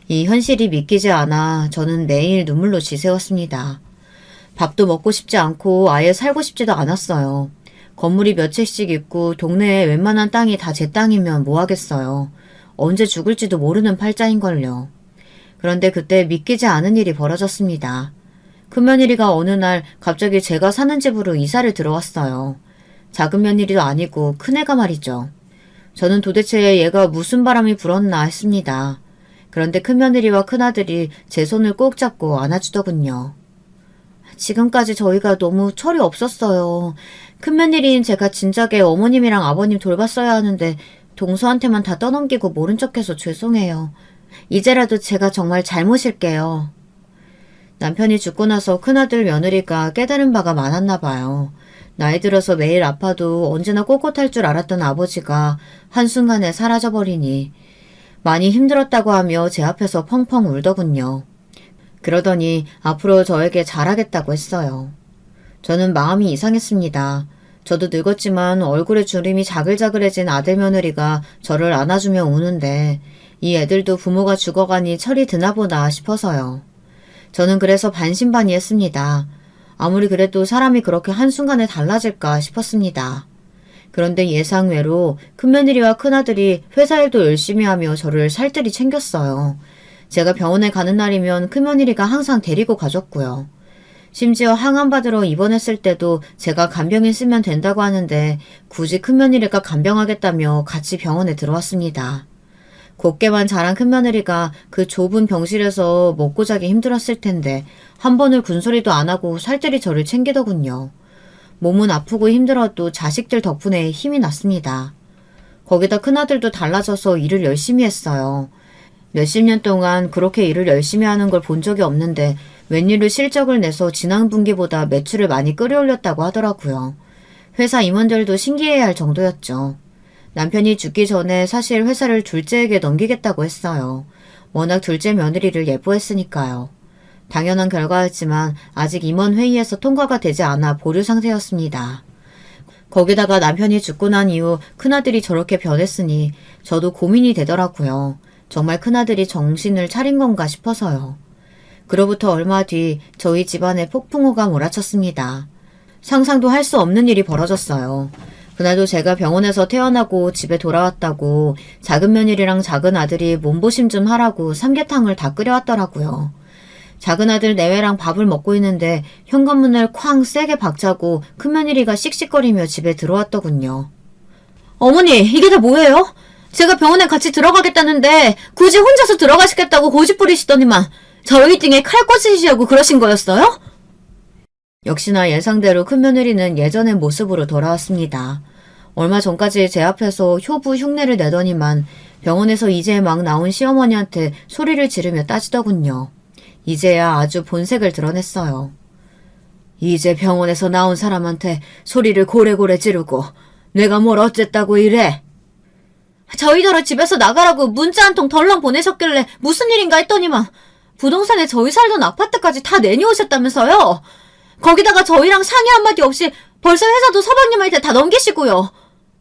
이 현실이 믿기지 않아 저는 매일 눈물로 지새웠습니다. 밥도 먹고 싶지 않고 아예 살고 싶지도 않았어요. 건물이 몇 채씩 있고 동네에 웬만한 땅이 다 제 땅이면 뭐 하겠어요. 언제 죽을지도 모르는 팔자인걸요. 그런데 그때 믿기지 않은 일이 벌어졌습니다. 큰며느리가 어느 날 갑자기 제가 사는 집으로 이사를 들어왔어요. 작은 며느리도 아니고 큰애가 말이죠. 저는 도대체 얘가 무슨 바람이 불었나 했습니다. 그런데 큰며느리와 큰아들이 제 손을 꼭 잡고 안아주더군요. 지금까지 저희가 너무 철이 없었어요. 큰며느리인 제가 진작에 어머님이랑 아버님 돌봤어야 하는데 동서한테만 다 떠넘기고 모른 척해서 죄송해요. 이제라도 제가 정말 잘못일게요. 남편이 죽고 나서 큰아들 며느리가 깨달은 바가 많았나 봐요. 나이 들어서 매일 아파도 언제나 꼿꼿할 줄 알았던 아버지가 한순간에 사라져버리니 많이 힘들었다고 하며 제 앞에서 펑펑 울더군요. 그러더니 앞으로 저에게 잘하겠다고 했어요. 저는 마음이 이상했습니다. 저도 늙었지만 얼굴에 주름이 자글자글해진 아들 며느리가 저를 안아주며 우는데 이 애들도 부모가 죽어가니 철이 드나보다 싶어서요. 저는 그래서 반신반의했습니다. 아무리 그래도 사람이 그렇게 한순간에 달라질까 싶었습니다. 그런데 예상외로 큰며느리와 큰아들이 회사 일도 열심히 하며 저를 살뜰히 챙겼어요. 제가 병원에 가는 날이면 큰며느리가 항상 데리고 가줬고요. 심지어 항암받으러 입원했을 때도 제가 간병인 쓰면 된다고 하는데 굳이 큰며느리가 간병하겠다며 같이 병원에 들어왔습니다. 곱게만 자란 큰며느리가 그 좁은 병실에서 먹고 자기 힘들었을 텐데 한 번을 군소리도 안 하고 살뜰히 저를 챙기더군요. 몸은 아프고 힘들어도 자식들 덕분에 힘이 났습니다. 거기다 큰아들도 달라져서 일을 열심히 했어요. 몇십 년 동안 그렇게 일을 열심히 하는 걸 본 적이 없는데 웬일로 실적을 내서 지난 분기보다 매출을 많이 끌어올렸다고 하더라고요. 회사 임원들도 신기해할 정도였죠. 남편이 죽기 전에 사실 회사를 둘째에게 넘기겠다고 했어요. 워낙 둘째 며느리를 예뻐했으니까요. 당연한 결과였지만 아직 임원회의에서 통과가 되지 않아 보류 상태였습니다. 거기다가 남편이 죽고 난 이후 큰아들이 저렇게 변했으니 저도 고민이 되더라고요. 정말 큰아들이 정신을 차린 건가 싶어서요. 그로부터 얼마 뒤 저희 집안에 폭풍우가 몰아쳤습니다. 상상도 할 수 없는 일이 벌어졌어요. 그날도 제가 병원에서 퇴원하고 집에 돌아왔다고 작은 며느리랑 작은 아들이 몸보심 좀 하라고 삼계탕을 다 끓여왔더라고요. 작은 아들 내외랑 밥을 먹고 있는데 현관문을 쾅 세게 박자고 큰 며느리가 씩씩거리며 집에 들어왔더군요. 어머니, 이게 다 뭐예요? 제가 병원에 같이 들어가겠다는데 굳이 혼자서 들어가시겠다고 고집 부리시더니만 저희 등에 칼 꽂으시려고 그러신 거였어요? 역시나 예상대로 큰 며느리는 예전의 모습으로 돌아왔습니다. 얼마 전까지 제 앞에서 효부 흉내를 내더니만 병원에서 이제 막 나온 시어머니한테 소리를 지르며 따지더군요. 이제야 아주 본색을 드러냈어요. 이제 병원에서 나온 사람한테 소리를 고래고래 지르고 내가 뭘 어쨌다고 이래? 저희더러 집에서 나가라고 문자 한 통 덜렁 보내셨길래 무슨 일인가 했더니만 부동산에 저희 살던 아파트까지 다 내놓으셨다면서요? 거기다가 저희랑 상의 한마디 없이 벌써 회사도 서방님한테 다 넘기시고요.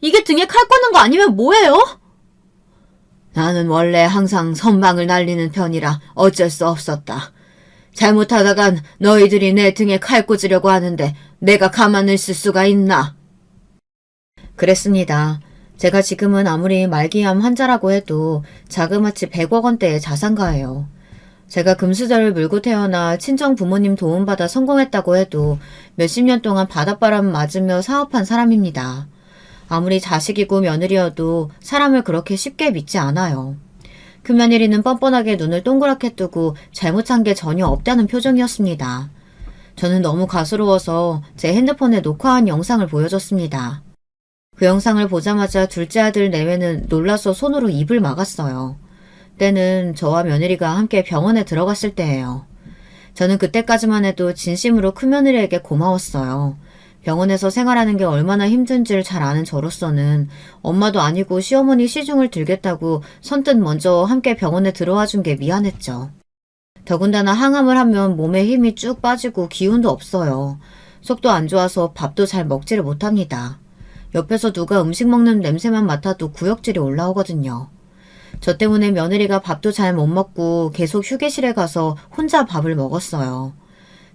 이게 등에 칼 꽂는 거 아니면 뭐예요? 나는 원래 항상 선방을 날리는 편이라 어쩔 수 없었다. 잘못하다간 너희들이 내 등에 칼 꽂으려고 하는데 내가 가만히 있을 수가 있나? 그랬습니다. 제가 지금은 아무리 말기암 환자라고 해도 자그마치 100억 원대의 자산가예요. 제가 금수저를 물고 태어나 친정 부모님 도움받아 성공했다고 해도 몇십 년 동안 바닷바람 맞으며 사업한 사람입니다. 아무리 자식이고 며느리여도 사람을 그렇게 쉽게 믿지 않아요. 큰며느리는 뻔뻔하게 눈을 동그랗게 뜨고 잘못한 게 전혀 없다는 표정이었습니다. 저는 너무 가스로워서 제 핸드폰에 녹화한 영상을 보여줬습니다. 그 영상을 보자마자 둘째 아들 내외는 놀라서 손으로 입을 막았어요. 때는 저와 며느리가 함께 병원에 들어갔을 때예요. 저는 그때까지만 해도 진심으로 큰며느리에게 고마웠어요. 병원에서 생활하는 게 얼마나 힘든지를 잘 아는 저로서는 엄마도 아니고 시어머니 시중을 들겠다고 선뜻 먼저 함께 병원에 들어와 준 게 미안했죠. 더군다나 항암을 하면 몸에 힘이 쭉 빠지고 기운도 없어요. 속도 안 좋아서 밥도 잘 먹지를 못합니다. 옆에서 누가 음식 먹는 냄새만 맡아도 구역질이 올라오거든요. 저 때문에 며느리가 밥도 잘 못 먹고 계속 휴게실에 가서 혼자 밥을 먹었어요.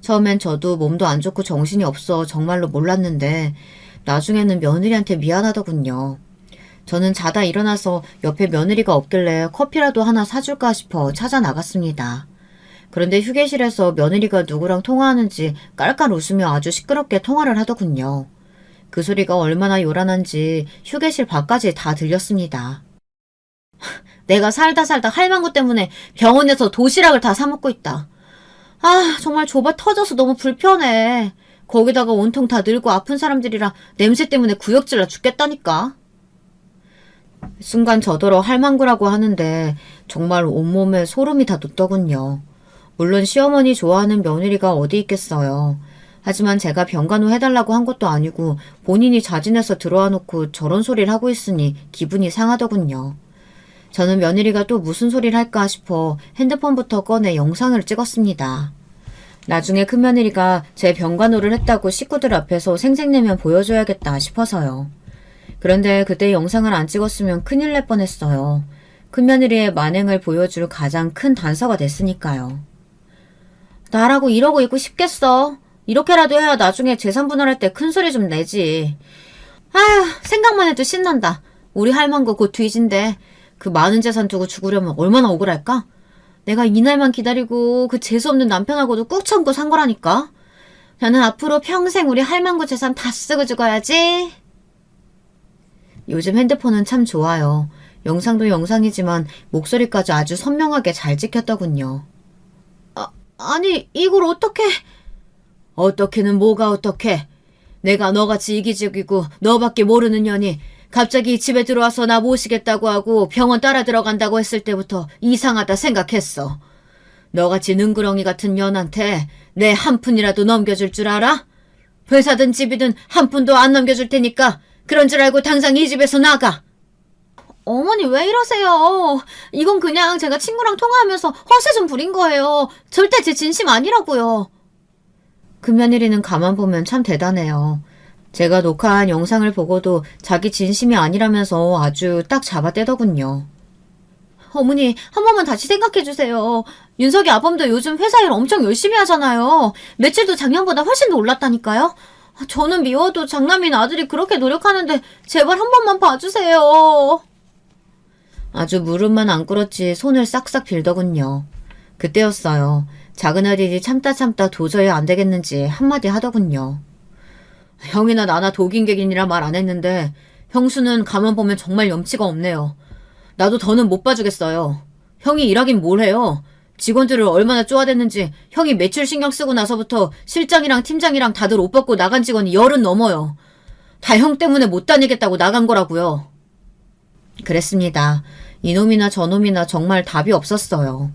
처음엔 저도 몸도 안 좋고 정신이 없어 정말로 몰랐는데 나중에는 며느리한테 미안하더군요. 저는 자다 일어나서 옆에 며느리가 없길래 커피라도 하나 사줄까 싶어 찾아 나갔습니다. 그런데 휴게실에서 며느리가 누구랑 통화하는지 깔깔 웃으며 아주 시끄럽게 통화를 하더군요. 그 소리가 얼마나 요란한지 휴게실 밖까지 다 들렸습니다. 내가 살다 할망구 때문에 병원에서 도시락을 다 사먹고 있다. 아, 정말 좁아 터져서 너무 불편해. 거기다가 온통 다 늙고 아픈 사람들이라 냄새 때문에 구역질나 죽겠다니까. 순간 저더러 할망구라고 하는데 정말 온몸에 소름이 다 돋더군요. 물론 시어머니 좋아하는 며느리가 어디 있겠어요. 하지만 제가 병간호 해달라고 한 것도 아니고 본인이 자진해서 들어와 놓고 저런 소리를 하고 있으니 기분이 상하더군요. 저는 며느리가 또 무슨 소리를 할까 싶어 핸드폰부터 꺼내 영상을 찍었습니다. 나중에 큰며느리가 제 병간호를 했다고 식구들 앞에서 생색내면 보여줘야겠다 싶어서요. 그런데 그때 영상을 안 찍었으면 큰일 날 뻔했어요. 큰며느리의 만행을 보여줄 가장 큰 단서가 됐으니까요. 나라고 이러고 있고 싶겠어. 이렇게라도 해야 나중에 재산 분할할 때 큰 소리 좀 내지. 아휴, 생각만 해도 신난다. 우리 할망구 곧 뒤진데 그 많은 재산 두고 죽으려면 얼마나 억울할까? 내가 이날만 기다리고 그 재수없는 남편하고도 꾹 참고 산 거라니까. 나는 앞으로 평생 우리 할망구 재산 다 쓰고 죽어야지. 요즘 핸드폰은 참 좋아요. 영상도 영상이지만 목소리까지 아주 선명하게 잘 찍혔더군요. 아니 이걸 어떻게... 어떻게는 뭐가 어떻게. 내가 너같이 이기적이고 너밖에 모르는 년이 갑자기 집에 들어와서 나 모시겠다고 하고 병원 따라 들어간다고 했을 때부터 이상하다 생각했어. 너같이 능구렁이 같은 년한테 내 한 푼이라도 넘겨줄 줄 알아? 회사든 집이든 한 푼도 안 넘겨줄 테니까 그런 줄 알고 당장 이 집에서 나가. 어머니 왜 이러세요? 이건 그냥 제가 친구랑 통화하면서 허세 좀 부린 거예요. 절대 제 진심 아니라고요. 큰며느리는 가만 보면 참 대단해요. 제가 녹화한 영상을 보고도 자기 진심이 아니라면서 아주 딱 잡아떼더군요. 어머니, 한 번만 다시 생각해주세요. 윤석이 아범도 요즘 회사 일 엄청 열심히 하잖아요. 매출도 작년보다 훨씬 더 올랐다니까요. 저는 미워도 장남인 아들이 그렇게 노력하는데 제발 한 번만 봐주세요. 아주 무릎만 안 꿇었지 손을 싹싹 빌더군요. 그때였어요. 작은 아들이 참다 도저히 안 되겠는지 한마디 하더군요. 형이나 나나 독인객인이라 말 안 했는데 형수는 가만 보면 정말 염치가 없네요. 나도 더는 못 봐주겠어요. 형이 일하긴 뭘 해요. 직원들을 얼마나 쪼아댔는지 형이 매출 신경 쓰고 나서부터 실장이랑 팀장이랑 다들 옷 벗고 나간 직원이 10은 넘어요. 다 형 때문에 못 다니겠다고 나간 거라고요. 그랬습니다. 이놈이나 저놈이나 정말 답이 없었어요.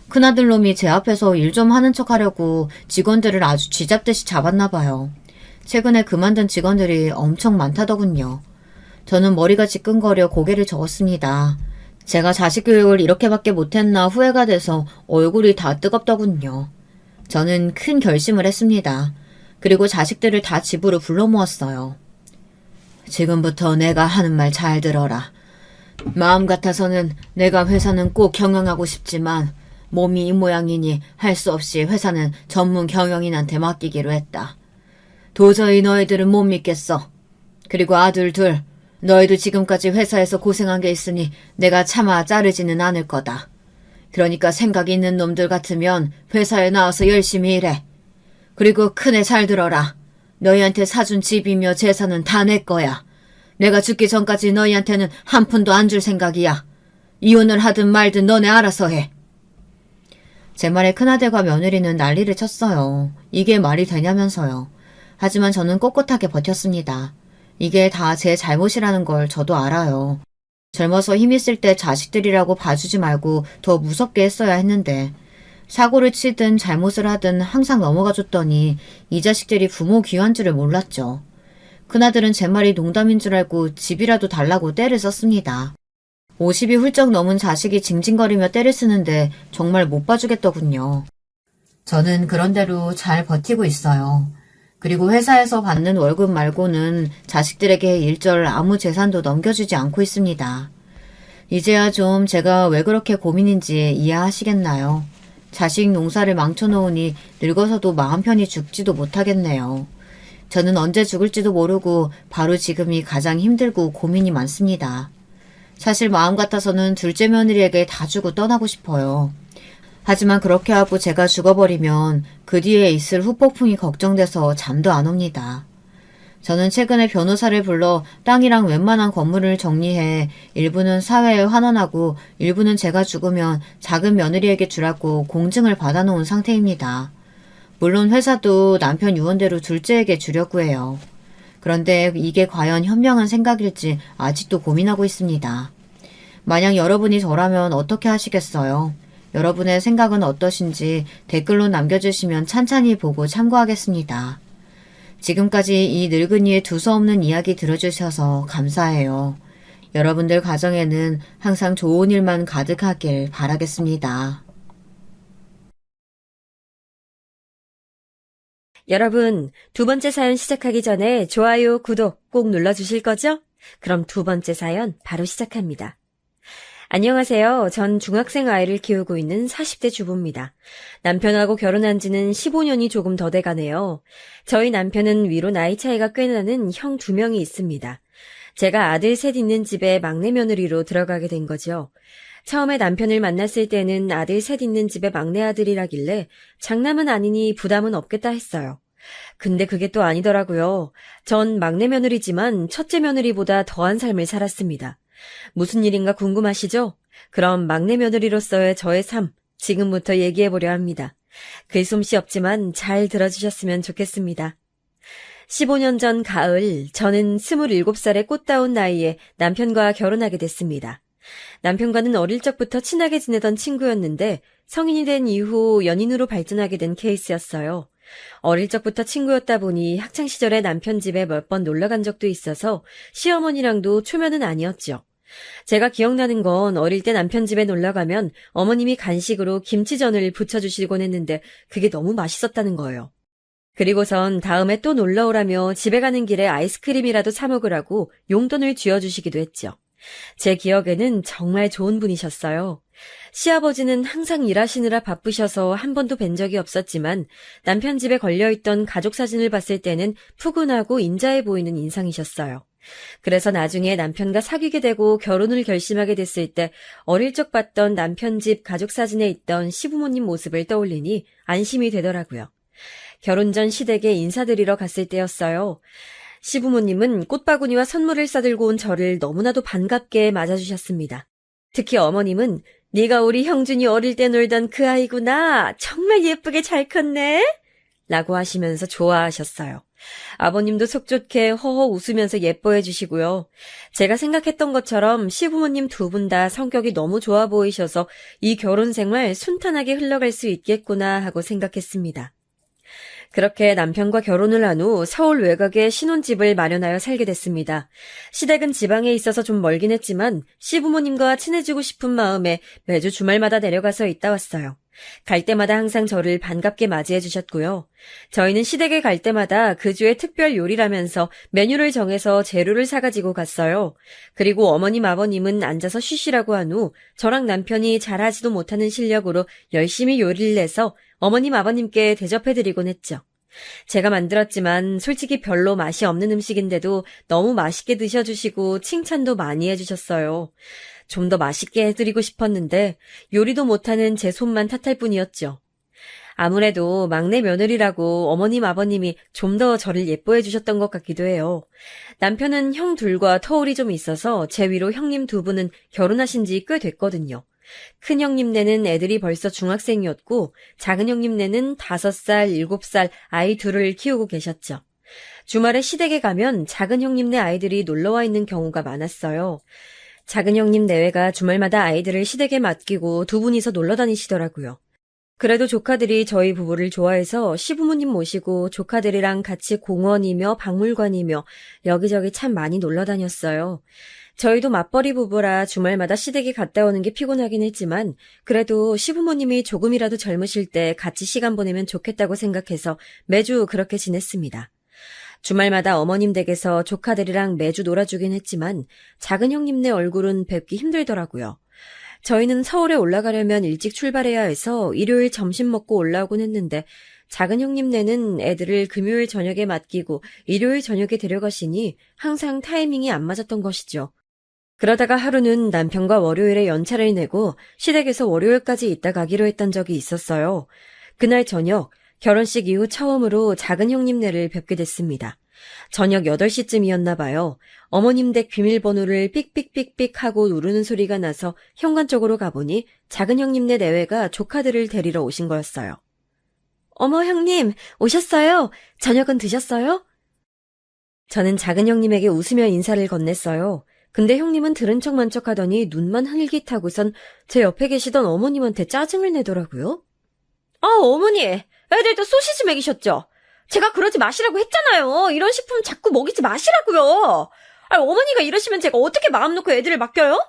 큰아들 놈이 제 앞에서 일 좀 하는 척 하려고 직원들을 아주 쥐잡듯이 잡았나 봐요. 최근에 그만둔 직원들이 엄청 많다더군요. 저는 머리가 지끈거려 고개를 저었습니다. 제가 자식 교육을 이렇게밖에 못했나 후회가 돼서 얼굴이 다 뜨겁더군요. 저는 큰 결심을 했습니다. 그리고 자식들을 다 집으로 불러 모았어요. 지금부터 내가 하는 말 잘 들어라. 마음 같아서는 내가 회사는 꼭 경영하고 싶지만 몸이 이 모양이니 할 수 없이 회사는 전문 경영인한테 맡기기로 했다. 도저히 너희들은 못 믿겠어. 그리고 아들 둘, 너희도 지금까지 회사에서 고생한 게 있으니 내가 차마 자르지는 않을 거다. 그러니까 생각이 있는 놈들 같으면 회사에 나와서 열심히 일해. 그리고 큰애 잘 들어라. 너희한테 사준 집이며 재산은 다 내 거야. 내가 죽기 전까지 너희한테는 한 푼도 안 줄 생각이야. 이혼을 하든 말든 너네 알아서 해. 제 말에 큰아들과 며느리는 난리를 쳤어요. 이게 말이 되냐면서요. 하지만 저는 꼿꼿하게 버텼습니다. 이게 다 제 잘못이라는 걸 저도 알아요. 젊어서 힘 있을 때 자식들이라고 봐주지 말고 더 무섭게 했어야 했는데 사고를 치든 잘못을 하든 항상 넘어가 줬더니 이 자식들이 부모 귀한 줄을 몰랐죠. 큰아들은 제 말이 농담인 줄 알고 집이라도 달라고 떼를 썼습니다. 50이 훌쩍 넘은 자식이 징징거리며 떼를 쓰는데 정말 못 봐주겠더군요. 저는 그런대로 잘 버티고 있어요. 그리고 회사에서 받는 월급 말고는 자식들에게 일절 아무 재산도 넘겨주지 않고 있습니다. 이제야 좀 제가 왜 그렇게 고민인지 이해하시겠나요? 자식 농사를 망쳐놓으니 늙어서도 마음 편히 죽지도 못하겠네요. 저는 언제 죽을지도 모르고 바로 지금이 가장 힘들고 고민이 많습니다. 사실 마음 같아서는 둘째 며느리에게 다 주고 떠나고 싶어요. 하지만 그렇게 하고 제가 죽어버리면 그 뒤에 있을 후폭풍이 걱정돼서 잠도 안 옵니다. 저는 최근에 변호사를 불러 땅이랑 웬만한 건물을 정리해 일부는 사회에 환원하고 일부는 제가 죽으면 작은 며느리에게 주라고 공증을 받아놓은 상태입니다. 물론 회사도 남편 유언대로 둘째에게 주려고 해요. 그런데 이게 과연 현명한 생각일지 아직도 고민하고 있습니다. 만약 여러분이 저라면 어떻게 하시겠어요? 여러분의 생각은 어떠신지 댓글로 남겨주시면 찬찬히 보고 참고하겠습니다. 지금까지 이 늙은이의 두서없는 이야기 들어주셔서 감사해요. 여러분들 가정에는 항상 좋은 일만 가득하길 바라겠습니다. 여러분, 두 번째 사연 시작하기 전에 좋아요, 구독 꼭 눌러주실 거죠? 그럼 두 번째 사연 바로 시작합니다. 안녕하세요. 전 중학생 아이를 키우고 있는 40대 주부입니다. 남편하고 결혼한 지는 15년이 조금 더 돼가네요. 저희 남편은 위로 나이 차이가 꽤 나는 형 2명이 있습니다. 제가 아들 셋 있는 집에 막내 며느리로 들어가게 된 거죠. 처음에 남편을 만났을 때는 아들 셋 있는 집에 막내 아들이라길래 장남은 아니니 부담은 없겠다 했어요. 근데 그게 또 아니더라고요. 전 막내 며느리지만 첫째 며느리보다 더한 삶을 살았습니다. 무슨 일인가 궁금하시죠? 그럼 막내 며느리로서의 저의 삶, 지금부터 얘기해보려 합니다. 글솜씨 없지만 잘 들어주셨으면 좋겠습니다. 15년 전 가을, 저는 27살의 꽃다운 나이에 남편과 결혼하게 됐습니다. 남편과는 어릴 적부터 친하게 지내던 친구였는데 성인이 된 이후 연인으로 발전하게 된 케이스였어요. 어릴 적부터 친구였다 보니 학창시절에 남편 집에 몇 번 놀러간 적도 있어서 시어머니랑도 초면은 아니었죠. 제가 기억나는 건 어릴 때 남편 집에 놀러가면 어머님이 간식으로 김치전을 부쳐주시곤 했는데 그게 너무 맛있었다는 거예요. 그리고선 다음에 또 놀러오라며 집에 가는 길에 아이스크림이라도 사 먹으라고 용돈을 쥐어주시기도 했죠. 제 기억에는 정말 좋은 분이셨어요. 시아버지는 항상 일하시느라 바쁘셔서 한 번도 뵌 적이 없었지만 남편 집에 걸려있던 가족 사진을 봤을 때는 푸근하고 인자해 보이는 인상이셨어요. 그래서 나중에 남편과 사귀게 되고 결혼을 결심하게 됐을 때 어릴 적 봤던 남편 집 가족 사진에 있던 시부모님 모습을 떠올리니 안심이 되더라고요. 결혼 전 시댁에 인사드리러 갔을 때였어요. 시부모님은 꽃바구니와 선물을 싸들고 온 저를 너무나도 반갑게 맞아주셨습니다. 특히 어머님은 네가 우리 형준이 어릴 때 놀던 그 아이구나. 정말 예쁘게 잘 컸네. 라고 하시면서 좋아하셨어요. 아버님도 속 좋게 허허 웃으면서 예뻐해 주시고요. 제가 생각했던 것처럼 시부모님 두 분 다 성격이 너무 좋아 보이셔서 이 결혼 생활 순탄하게 흘러갈 수 있겠구나 하고 생각했습니다. 그렇게 남편과 결혼을 한 후 서울 외곽에 신혼집을 마련하여 살게 됐습니다. 시댁은 지방에 있어서 좀 멀긴 했지만 시부모님과 친해지고 싶은 마음에 매주 주말마다 내려가서 있다 왔어요. 갈 때마다 항상 저를 반갑게 맞이해 주셨고요. 저희는 시댁에 갈 때마다 그 주의 특별 요리라면서 메뉴를 정해서 재료를 사가지고 갔어요. 그리고 어머님 아버님은 앉아서 쉬시라고 한 후 저랑 남편이 잘하지도 못하는 실력으로 열심히 요리를 내서 어머님 아버님께 대접해드리곤 했죠. 제가 만들었지만 솔직히 별로 맛이 없는 음식인데도 너무 맛있게 드셔주시고 칭찬도 많이 해주셨어요. 좀 더 맛있게 해드리고 싶었는데 요리도 못하는 제 손만 탓할 뿐이었죠. 아무래도 막내 며느리라고 어머님 아버님이 좀 더 저를 예뻐해 주셨던 것 같기도 해요. 남편은 형 둘과 터울이 좀 있어서 제 위로 형님 두 분은 결혼하신 지 꽤 됐거든요. 큰 형님네는 애들이 벌써 중학생이었고 작은 형님네는 5살, 7살 아이 둘을 키우고 계셨죠. 주말에 시댁에 가면 작은 형님네 아이들이 놀러와 있는 경우가 많았어요. 작은 형님 내외가 주말마다 아이들을 시댁에 맡기고 두 분이서 놀러 다니시더라고요. 그래도 조카들이 저희 부부를 좋아해서 시부모님 모시고 조카들이랑 같이 공원이며 박물관이며 여기저기 참 많이 놀러 다녔어요. 저희도 맞벌이 부부라 주말마다 시댁에 갔다 오는 게 피곤하긴 했지만 그래도 시부모님이 조금이라도 젊으실 때 같이 시간 보내면 좋겠다고 생각해서 매주 그렇게 지냈습니다. 주말마다 어머님 댁에서 조카들이랑 매주 놀아주긴 했지만 작은 형님네 얼굴은 뵙기 힘들더라고요. 저희는 서울에 올라가려면 일찍 출발해야 해서 일요일 점심 먹고 올라오곤 했는데 작은 형님네는 애들을 금요일 저녁에 맡기고 일요일 저녁에 데려가시니 항상 타이밍이 안 맞았던 것이죠. 그러다가 하루는 남편과 월요일에 연차를 내고 시댁에서 월요일까지 있다 가기로 했던 적이 있었어요. 그날 저녁 결혼식 이후 처음으로 작은 형님네를 뵙게 됐습니다. 저녁 8시쯤이었나 봐요. 어머님 댁 비밀번호를 삑삑삑삑 하고 누르는 소리가 나서 현관 쪽으로 가보니 작은 형님네 내외가 조카들을 데리러 오신 거였어요. 어머 형님, 오셨어요? 저녁은 드셨어요? 저는 작은 형님에게 웃으며 인사를 건넸어요. 근데 형님은 들은 척만 척하더니 눈만 흘깃하고선 제 옆에 계시던 어머님한테 짜증을 내더라고요. 아, 어머니! 애들도 소시지 먹이셨죠? 제가 그러지 마시라고 했잖아요. 이런 식품 자꾸 먹이지 마시라고요. 어머니가 이러시면 제가 어떻게 마음 놓고 애들을 맡겨요?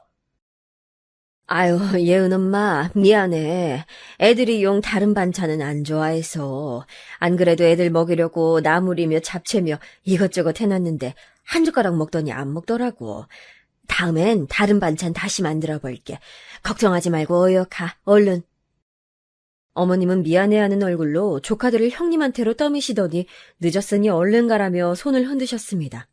아유, 예은 엄마, 미안해. 애들이 용 다른 반찬은 안 좋아해서. 안 그래도 애들 먹이려고 나물이며 잡채며 이것저것 해놨는데 한 젓가락 먹더니 안 먹더라고. 다음엔 다른 반찬 다시 만들어 볼게. 걱정하지 말고 어여 가, 얼른. 어머님은 미안해하는 얼굴로 조카들을 형님한테로 떠미시더니 늦었으니 얼른 가라며 손을 흔드셨습니다.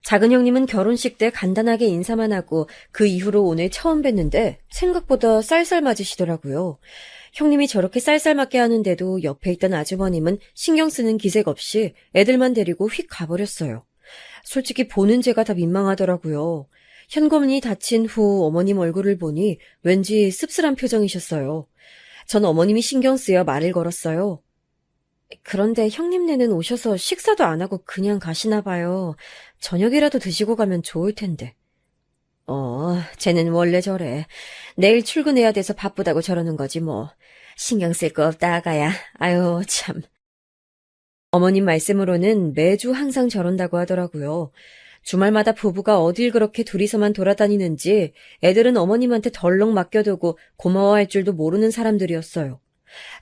작은 형님은 결혼식 때 간단하게 인사만 하고 그 이후로 오늘 처음 뵀는데 생각보다 쌀쌀 맞으시더라고요. 형님이 저렇게 쌀쌀 맞게 하는데도 옆에 있던 아주버님은 신경 쓰는 기색 없이 애들만 데리고 휙 가버렸어요. 솔직히 보는 제가 다 민망하더라고요. 현관문이 닫힌 후 어머님 얼굴을 보니 왠지 씁쓸한 표정이셨어요. 전 어머님이 신경 쓰여 말을 걸었어요. 그런데 형님네는 오셔서 식사도 안 하고 그냥 가시나 봐요. 저녁이라도 드시고 가면 좋을 텐데. 쟤는 원래 저래. 내일 출근해야 돼서 바쁘다고 저러는 거지 뭐. 신경 쓸 거 없다 아가야. 아유 참. 어머님 말씀으로는 매주 항상 저런다고 하더라고요. 주말마다 부부가 어딜 그렇게 둘이서만 돌아다니는지 애들은 어머님한테 덜렁 맡겨두고 고마워할 줄도 모르는 사람들이었어요.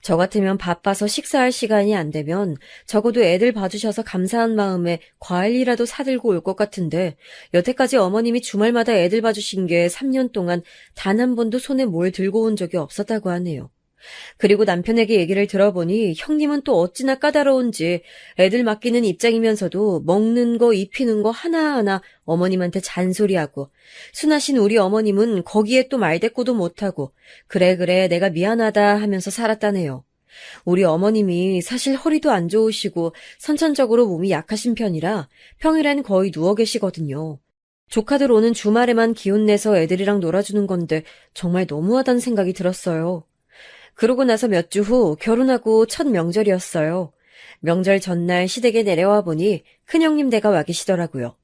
저 같으면 바빠서 식사할 시간이 안 되면 적어도 애들 봐주셔서 감사한 마음에 과일이라도 사들고 올 것 같은데 여태까지 어머님이 주말마다 애들 봐주신 게 3년 동안 단 한 번도 손에 뭘 들고 온 적이 없었다고 하네요. 그리고 남편에게 얘기를 들어보니 형님은 또 어찌나 까다로운지 애들 맡기는 입장이면서도 먹는 거 입히는 거 하나하나 어머님한테 잔소리하고 순하신 우리 어머님은 거기에 또 말대꾸도 못하고 그래 내가 미안하다 하면서 살았다네요. 우리 어머님이 사실 허리도 안 좋으시고 선천적으로 몸이 약하신 편이라 평일엔 거의 누워 계시거든요. 조카들 오는 주말에만 기운내서 애들이랑 놀아주는 건데 정말 너무하다는 생각이 들었어요. 그러고 나서 몇 주 후 결혼하고 첫 명절이었어요. 명절 전날 시댁에 내려와 보니 큰형님 댁가 와 계시더라고요.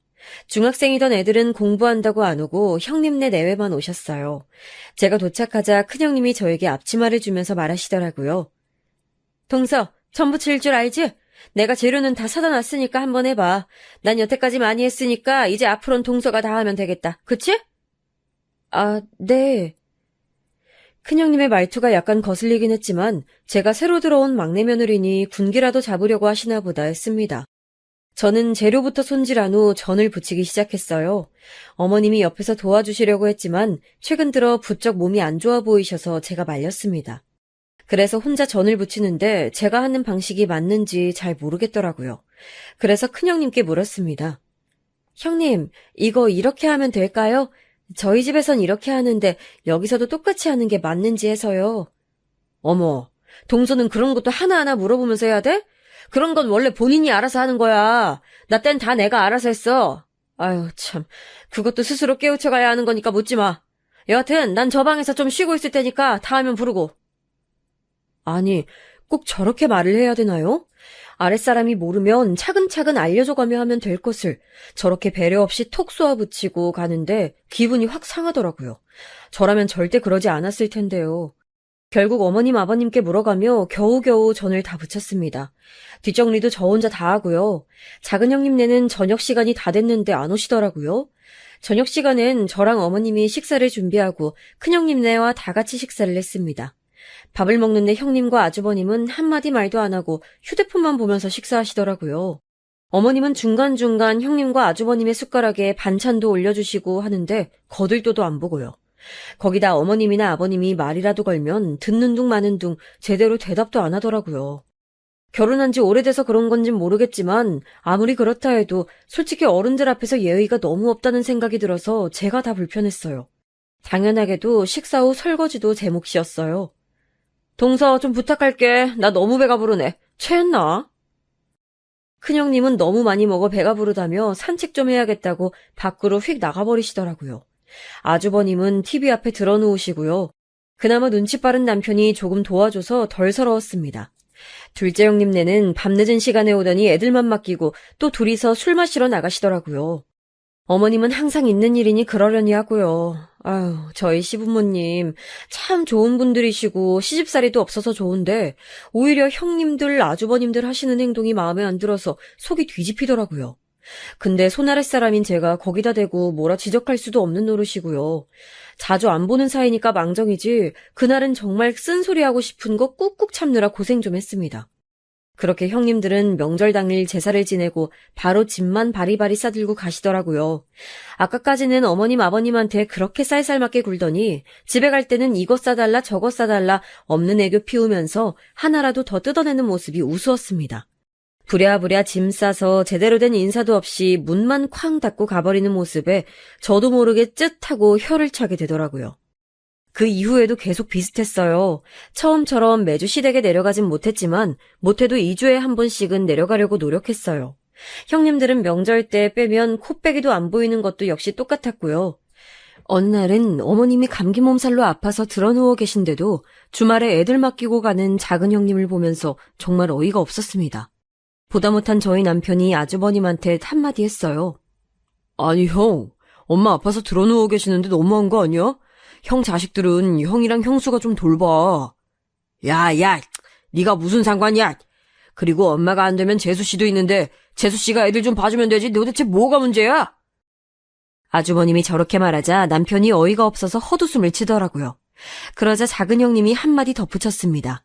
중학생이던 애들은 공부한다고 안 오고 형님네 내외만 오셨어요. 제가 도착하자 큰형님이 저에게 앞치마를 주면서 말하시더라고요. 동서, 전부 칠 줄 알지? 내가 재료는 다 사다 놨으니까 한번 해봐. 난 여태까지 많이 했으니까 이제 앞으로는 동서가 다 하면 되겠다. 그치? 아, 네. 큰형님의 말투가 약간 거슬리긴 했지만 제가 새로 들어온 막내 며느리니 군기라도 잡으려고 하시나 보다 했습니다. 저는 재료부터 손질한 후 전을 부치기 시작했어요. 어머님이 옆에서 도와주시려고 했지만 최근 들어 부쩍 몸이 안 좋아 보이셔서 제가 말렸습니다. 그래서 혼자 전을 부치는데 제가 하는 방식이 맞는지 잘 모르겠더라고요. 그래서 큰형님께 물었습니다. 형님, 이거 이렇게 하면 될까요? 저희 집에선 이렇게 하는데 여기서도 똑같이 하는 게 맞는지 해서요. 어머, 동서는 그런 것도 하나하나 물어보면서 해야 돼? 그런 건 원래 본인이 알아서 하는 거야. 나 땐 다 내가 알아서 했어. 아유, 참. 그것도 스스로 깨우쳐가야 하는 거니까 묻지 마. 여하튼 난 저 방에서 좀 쉬고 있을 테니까 다 하면 부르고. 아니, 꼭 저렇게 말을 해야 되나요? 아랫사람이 모르면 차근차근 알려줘가며 하면 될 것을 저렇게 배려 없이 톡 쏘아붙이고 가는데 기분이 확 상하더라고요. 저라면 절대 그러지 않았을 텐데요. 결국 어머님 아버님께 물어가며 겨우겨우 전을 다 부쳤습니다. 뒷정리도 저 혼자 다 하고요. 작은 형님네는 저녁 시간이 다 됐는데 안 오시더라고요. 저녁 시간엔 저랑 어머님이 식사를 준비하고 큰형님네와 다 같이 식사를 했습니다. 밥을 먹는데 형님과 아주버님은 한마디 말도 안 하고 휴대폰만 보면서 식사하시더라고요. 어머님은 중간중간 형님과 아주버님의 숟가락에 반찬도 올려주시고 하는데 거들떠도 안 보고요. 거기다 어머님이나 아버님이 말이라도 걸면 듣는 둥 마는 둥 제대로 대답도 안 하더라고요. 결혼한 지 오래돼서 그런 건진 모르겠지만 아무리 그렇다 해도 솔직히 어른들 앞에서 예의가 너무 없다는 생각이 들어서 제가 다 불편했어요. 당연하게도 식사 후 설거지도 제 몫이었어요. 동서 좀 부탁할게. 나 너무 배가 부르네. 체했나? 큰형님은 너무 많이 먹어 배가 부르다며 산책 좀 해야겠다고 밖으로 휙 나가버리시더라고요. 아주버님은 TV 앞에 들어누우시고요. 그나마 눈치 빠른 남편이 조금 도와줘서 덜 서러웠습니다. 둘째 형님네는 밤늦은 시간에 오더니 애들만 맡기고 또 둘이서 술 마시러 나가시더라고요. 어머님은 항상 있는 일이니 그러려니 하고요. 아유, 저희 시부모님 참 좋은 분들이시고 시집살이도 없어서 좋은데 오히려 형님들, 아주버님들 하시는 행동이 마음에 안 들어서 속이 뒤집히더라고요. 근데 손아랫 사람인 제가 거기다 대고 뭐라 지적할 수도 없는 노릇이고요. 자주 안 보는 사이니까 망정이지 그날은 정말 쓴소리하고 싶은 거 꾹꾹 참느라 고생 좀 했습니다. 그렇게 형님들은 명절 당일 제사를 지내고 바로 짐만 바리바리 싸들고 가시더라고요. 아까까지는 어머님 아버님한테 그렇게 쌀쌀맞게 굴더니 집에 갈 때는 이것 싸달라 저것 싸달라 없는 애교 피우면서 하나라도 더 뜯어내는 모습이 우스웠습니다. 부랴부랴 짐 싸서 제대로 된 인사도 없이 문만 쾅 닫고 가버리는 모습에 저도 모르게 쯧하고 혀를 차게 되더라고요. 그 이후에도 계속 비슷했어요. 처음처럼 매주 시댁에 내려가진 못했지만 못해도 2주에 한 번씩은 내려가려고 노력했어요. 형님들은 명절 때 빼면 코빼기도 안 보이는 것도 역시 똑같았고요. 어느 날은 어머님이 감기 몸살로 아파서 드러누워 계신데도 주말에 애들 맡기고 가는 작은 형님을 보면서 정말 어이가 없었습니다. 보다 못한 저희 남편이 아주버님한테 한마디 했어요. 아니 형, 엄마 아파서 드러누워 계시는데 너무한 거 아니야? 형 자식들은 형이랑 형수가 좀 돌봐. 야, 네가 무슨 상관이야? 그리고 엄마가 안 되면 재수씨도 있는데 재수씨가 애들 좀 봐주면 되지 도대체 뭐가 문제야? 아주버님이 저렇게 말하자 남편이 어이가 없어서 헛웃음을 치더라고요. 그러자 작은 형님이 한마디 덧붙였습니다.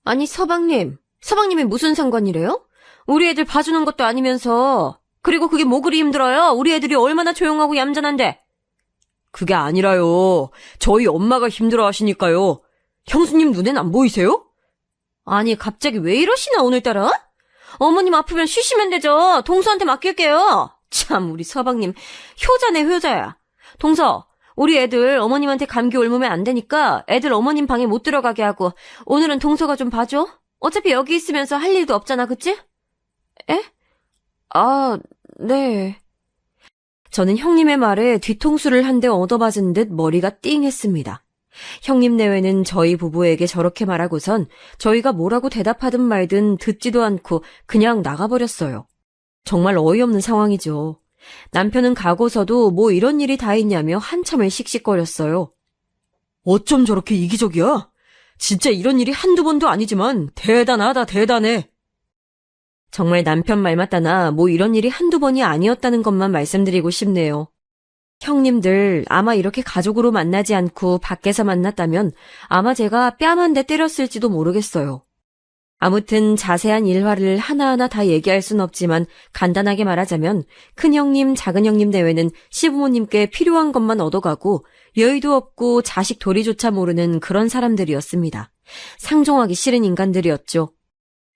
아니, 서방님이 무슨 상관이래요? 우리 애들 봐주는 것도 아니면서. 그리고 그게 뭐 그리 힘들어요? 우리 애들이 얼마나 조용하고 얌전한데. 그게 아니라요. 저희 엄마가 힘들어 하시니까요. 형수님 눈엔 안 보이세요? 아니, 갑자기 왜 이러시나, 오늘따라? 어머님 아프면 쉬시면 되죠. 동서한테 맡길게요. 참, 우리 서방님, 효자네, 효자야. 동서, 우리 애들 어머님한테 감기 옮으면 안 되니까 애들 어머님 방에 못 들어가게 하고 오늘은 동서가 좀 봐줘. 어차피 여기 있으면서 할 일도 없잖아, 그치? 에? 아, 네. 저는 형님의 말에 뒤통수를 한 대 얻어맞은 듯 머리가 띵했습니다. 형님 내외는 저희 부부에게 저렇게 말하고선 저희가 뭐라고 대답하든 말든 듣지도 않고 그냥 나가버렸어요. 정말 어이없는 상황이죠. 남편은 가고서도 뭐 이런 일이 다 있냐며 한참을 씩씩거렸어요. 어쩜 저렇게 이기적이야? 진짜 이런 일이 한두 번도 아니지만 대단하다, 대단해. 정말 남편 말 맞다나 뭐 이런 일이 한두 번이 아니었다는 것만 말씀드리고 싶네요. 형님들 아마 이렇게 가족으로 만나지 않고 밖에서 만났다면 아마 제가 뺨 한 대 때렸을지도 모르겠어요. 아무튼 자세한 일화를 하나하나 다 얘기할 순 없지만 간단하게 말하자면 큰형님, 작은형님 내외는 시부모님께 필요한 것만 얻어가고 여의도 없고 자식 도리조차 모르는 그런 사람들이었습니다. 상종하기 싫은 인간들이었죠.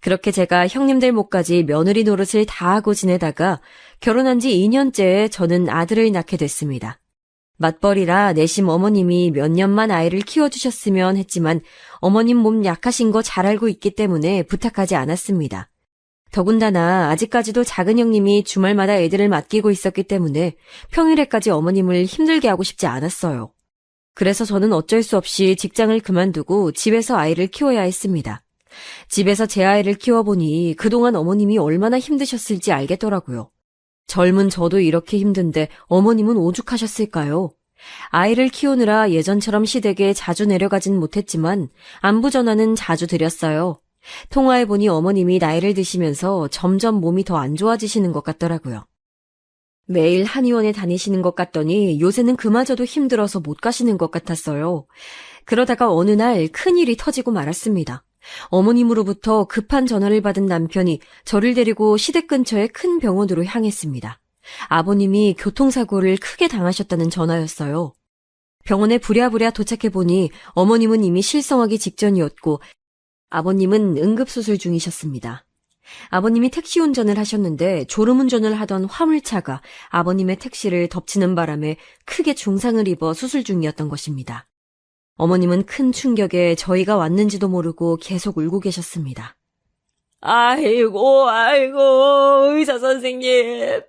그렇게 제가 형님들 몫까지 며느리 노릇을 다 하고 지내다가 결혼한 지 2년째에 저는 아들을 낳게 됐습니다. 맞벌이라 내심 어머님이 몇 년만 아이를 키워주셨으면 했지만 어머님 몸 약하신 거 잘 알고 있기 때문에 부탁하지 않았습니다. 더군다나 아직까지도 작은 형님이 주말마다 애들을 맡기고 있었기 때문에 평일에까지 어머님을 힘들게 하고 싶지 않았어요. 그래서 저는 어쩔 수 없이 직장을 그만두고 집에서 아이를 키워야 했습니다. 집에서 제 아이를 키워보니 그동안 어머님이 얼마나 힘드셨을지 알겠더라고요. 젊은 저도 이렇게 힘든데 어머님은 오죽하셨을까요? 아이를 키우느라 예전처럼 시댁에 자주 내려가진 못했지만 안부 전화는 자주 드렸어요. 통화해보니 어머님이 나이를 드시면서 점점 몸이 더 안 좋아지시는 것 같더라고요. 매일 한의원에 다니시는 것 같더니 요새는 그마저도 힘들어서 못 가시는 것 같았어요. 그러다가 어느 날 큰일이 터지고 말았습니다. 어머님으로부터 급한 전화를 받은 남편이 저를 데리고 시댁 근처의 큰 병원으로 향했습니다. 아버님이 교통사고를 크게 당하셨다는 전화였어요. 병원에 부랴부랴 도착해보니 어머님은 이미 실성하기 직전이었고 아버님은 응급수술 중이셨습니다. 아버님이 택시 운전을 하셨는데 졸음운전을 하던 화물차가 아버님의 택시를 덮치는 바람에 크게 중상을 입어 수술 중이었던 것입니다. 어머님은 큰 충격에 저희가 왔는지도 모르고 계속 울고 계셨습니다. 아이고, 의사 선생님.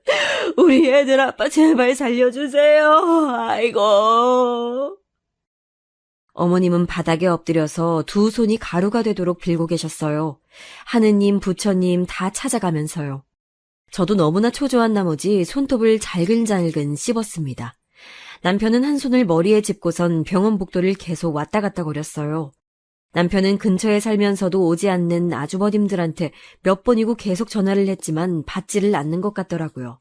우리 애들 아빠 제발 살려주세요. 아이고. 어머님은 바닥에 엎드려서 두 손이 가루가 되도록 빌고 계셨어요. 하느님, 부처님 다 찾아가면서요. 저도 너무나 초조한 나머지 손톱을 잘근잘근 씹었습니다. 남편은 한 손을 머리에 짚고선 병원 복도를 계속 왔다 갔다 거렸어요. 남편은 근처에 살면서도 오지 않는 아주버님들한테 몇 번이고 계속 전화를 했지만 받지를 않는 것 같더라고요.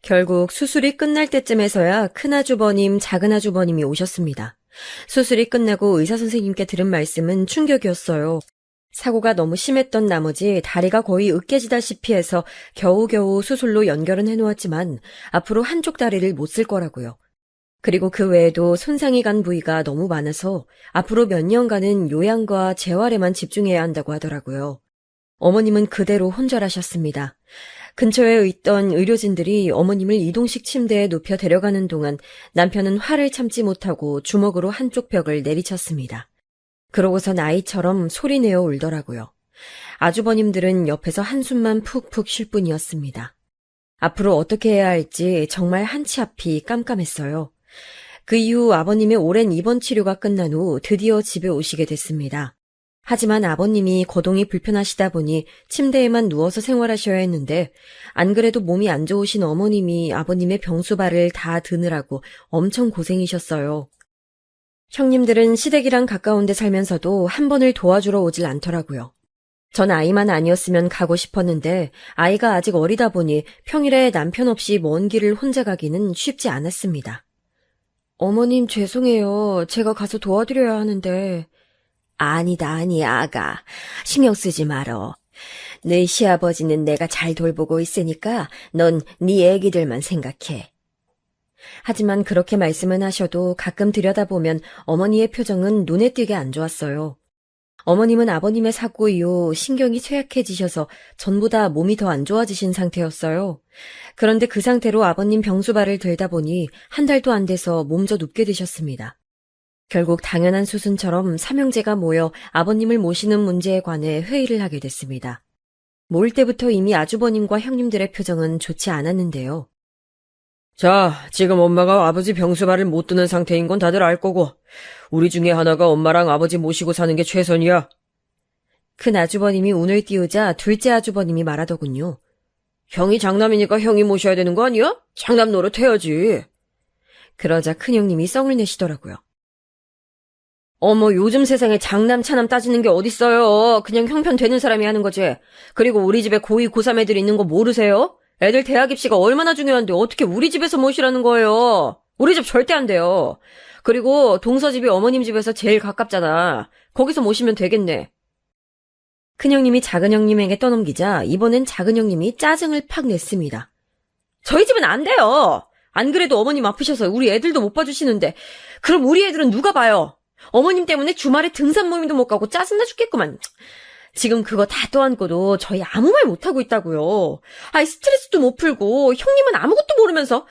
결국 수술이 끝날 때쯤에서야 큰아주버님, 작은아주버님이 오셨습니다. 수술이 끝나고 의사선생님께 들은 말씀은 충격이었어요. 사고가 너무 심했던 나머지 다리가 거의 으깨지다시피 해서 겨우겨우 수술로 연결은 해놓았지만 앞으로 한쪽 다리를 못 쓸 거라고요. 그리고 그 외에도 손상이 간 부위가 너무 많아서 앞으로 몇 년간은 요양과 재활에만 집중해야 한다고 하더라고요. 어머님은 그대로 혼절하셨습니다. 근처에 있던 의료진들이 어머님을 이동식 침대에 눕혀 데려가는 동안 남편은 화를 참지 못하고 주먹으로 한쪽 벽을 내리쳤습니다. 그러고선 아이처럼 소리내어 울더라고요. 아주버님들은 옆에서 한숨만 푹푹 쉴 뿐이었습니다. 앞으로 어떻게 해야 할지 정말 한치 앞이 깜깜했어요. 그 이후 아버님의 오랜 입원 치료가 끝난 후 드디어 집에 오시게 됐습니다. 하지만 아버님이 거동이 불편하시다 보니 침대에만 누워서 생활하셔야 했는데 안 그래도 몸이 안 좋으신 어머님이 아버님의 병수발을 다 드느라고 엄청 고생이셨어요. 형님들은 시댁이랑 가까운 데 살면서도 한 번을 도와주러 오질 않더라고요. 전 아이만 아니었으면 가고 싶었는데 아이가 아직 어리다 보니 평일에 남편 없이 먼 길을 혼자 가기는 쉽지 않았습니다. 어머님 죄송해요. 제가 가서 도와드려야 하는데. 아니, 아가. 신경 쓰지 말어. 네 시아버지는 내가 잘 돌보고 있으니까 넌 네 애기들만 생각해. 하지만 그렇게 말씀은 하셔도 가끔 들여다보면 어머니의 표정은 눈에 띄게 안 좋았어요. 어머님은 아버님의 사고 이후 신경이 쇠약해지셔서 전보다 몸이 더 안 좋아지신 상태였어요. 그런데 그 상태로 아버님 병수발을 들다 보니 한 달도 안 돼서 몸져 눕게 되셨습니다. 결국 당연한 수순처럼 삼형제가 모여 아버님을 모시는 문제에 관해 회의를 하게 됐습니다. 모일 때부터 이미 아주버님과 형님들의 표정은 좋지 않았는데요. 자, 지금 엄마가 아버지 병수발을 못 드는 상태인 건 다들 알 거고, 우리 중에 하나가 엄마랑 아버지 모시고 사는 게 최선이야. 큰 아주버님이 운을 띄우자 둘째 아주버님이 말하더군요. 형이 장남이니까 형이 모셔야 되는 거 아니야? 장남 노릇 해야지. 그러자 큰형님이 썽을 내시더라고요. 어머, 요즘 세상에 장남 차남 따지는 게 어딨어요. 그냥 형편 되는 사람이 하는 거지. 그리고 우리 집에 고2, 고3 애들 있는 거 모르세요? 애들 대학 입시가 얼마나 중요한데 어떻게 우리 집에서 모시라는 거예요? 우리 집 절대 안 돼요. 그리고 동서 집이 어머님 집에서 제일 가깝잖아. 거기서 모시면 되겠네. 큰형님이 작은형님에게 떠넘기자 이번엔 작은형님이 짜증을 팍 냈습니다. 저희 집은 안 돼요. 안 그래도 어머님 아프셔서 우리 애들도 못 봐주시는데 그럼 우리 애들은 누가 봐요? 어머님 때문에 주말에 등산 모임도 못 가고 짜증나 죽겠구만. 지금 그거 다 떠안고도 저희 아무 말 못하고 있다고요. 아이 스트레스도 못 풀고 형님은 아무것도 모르면서.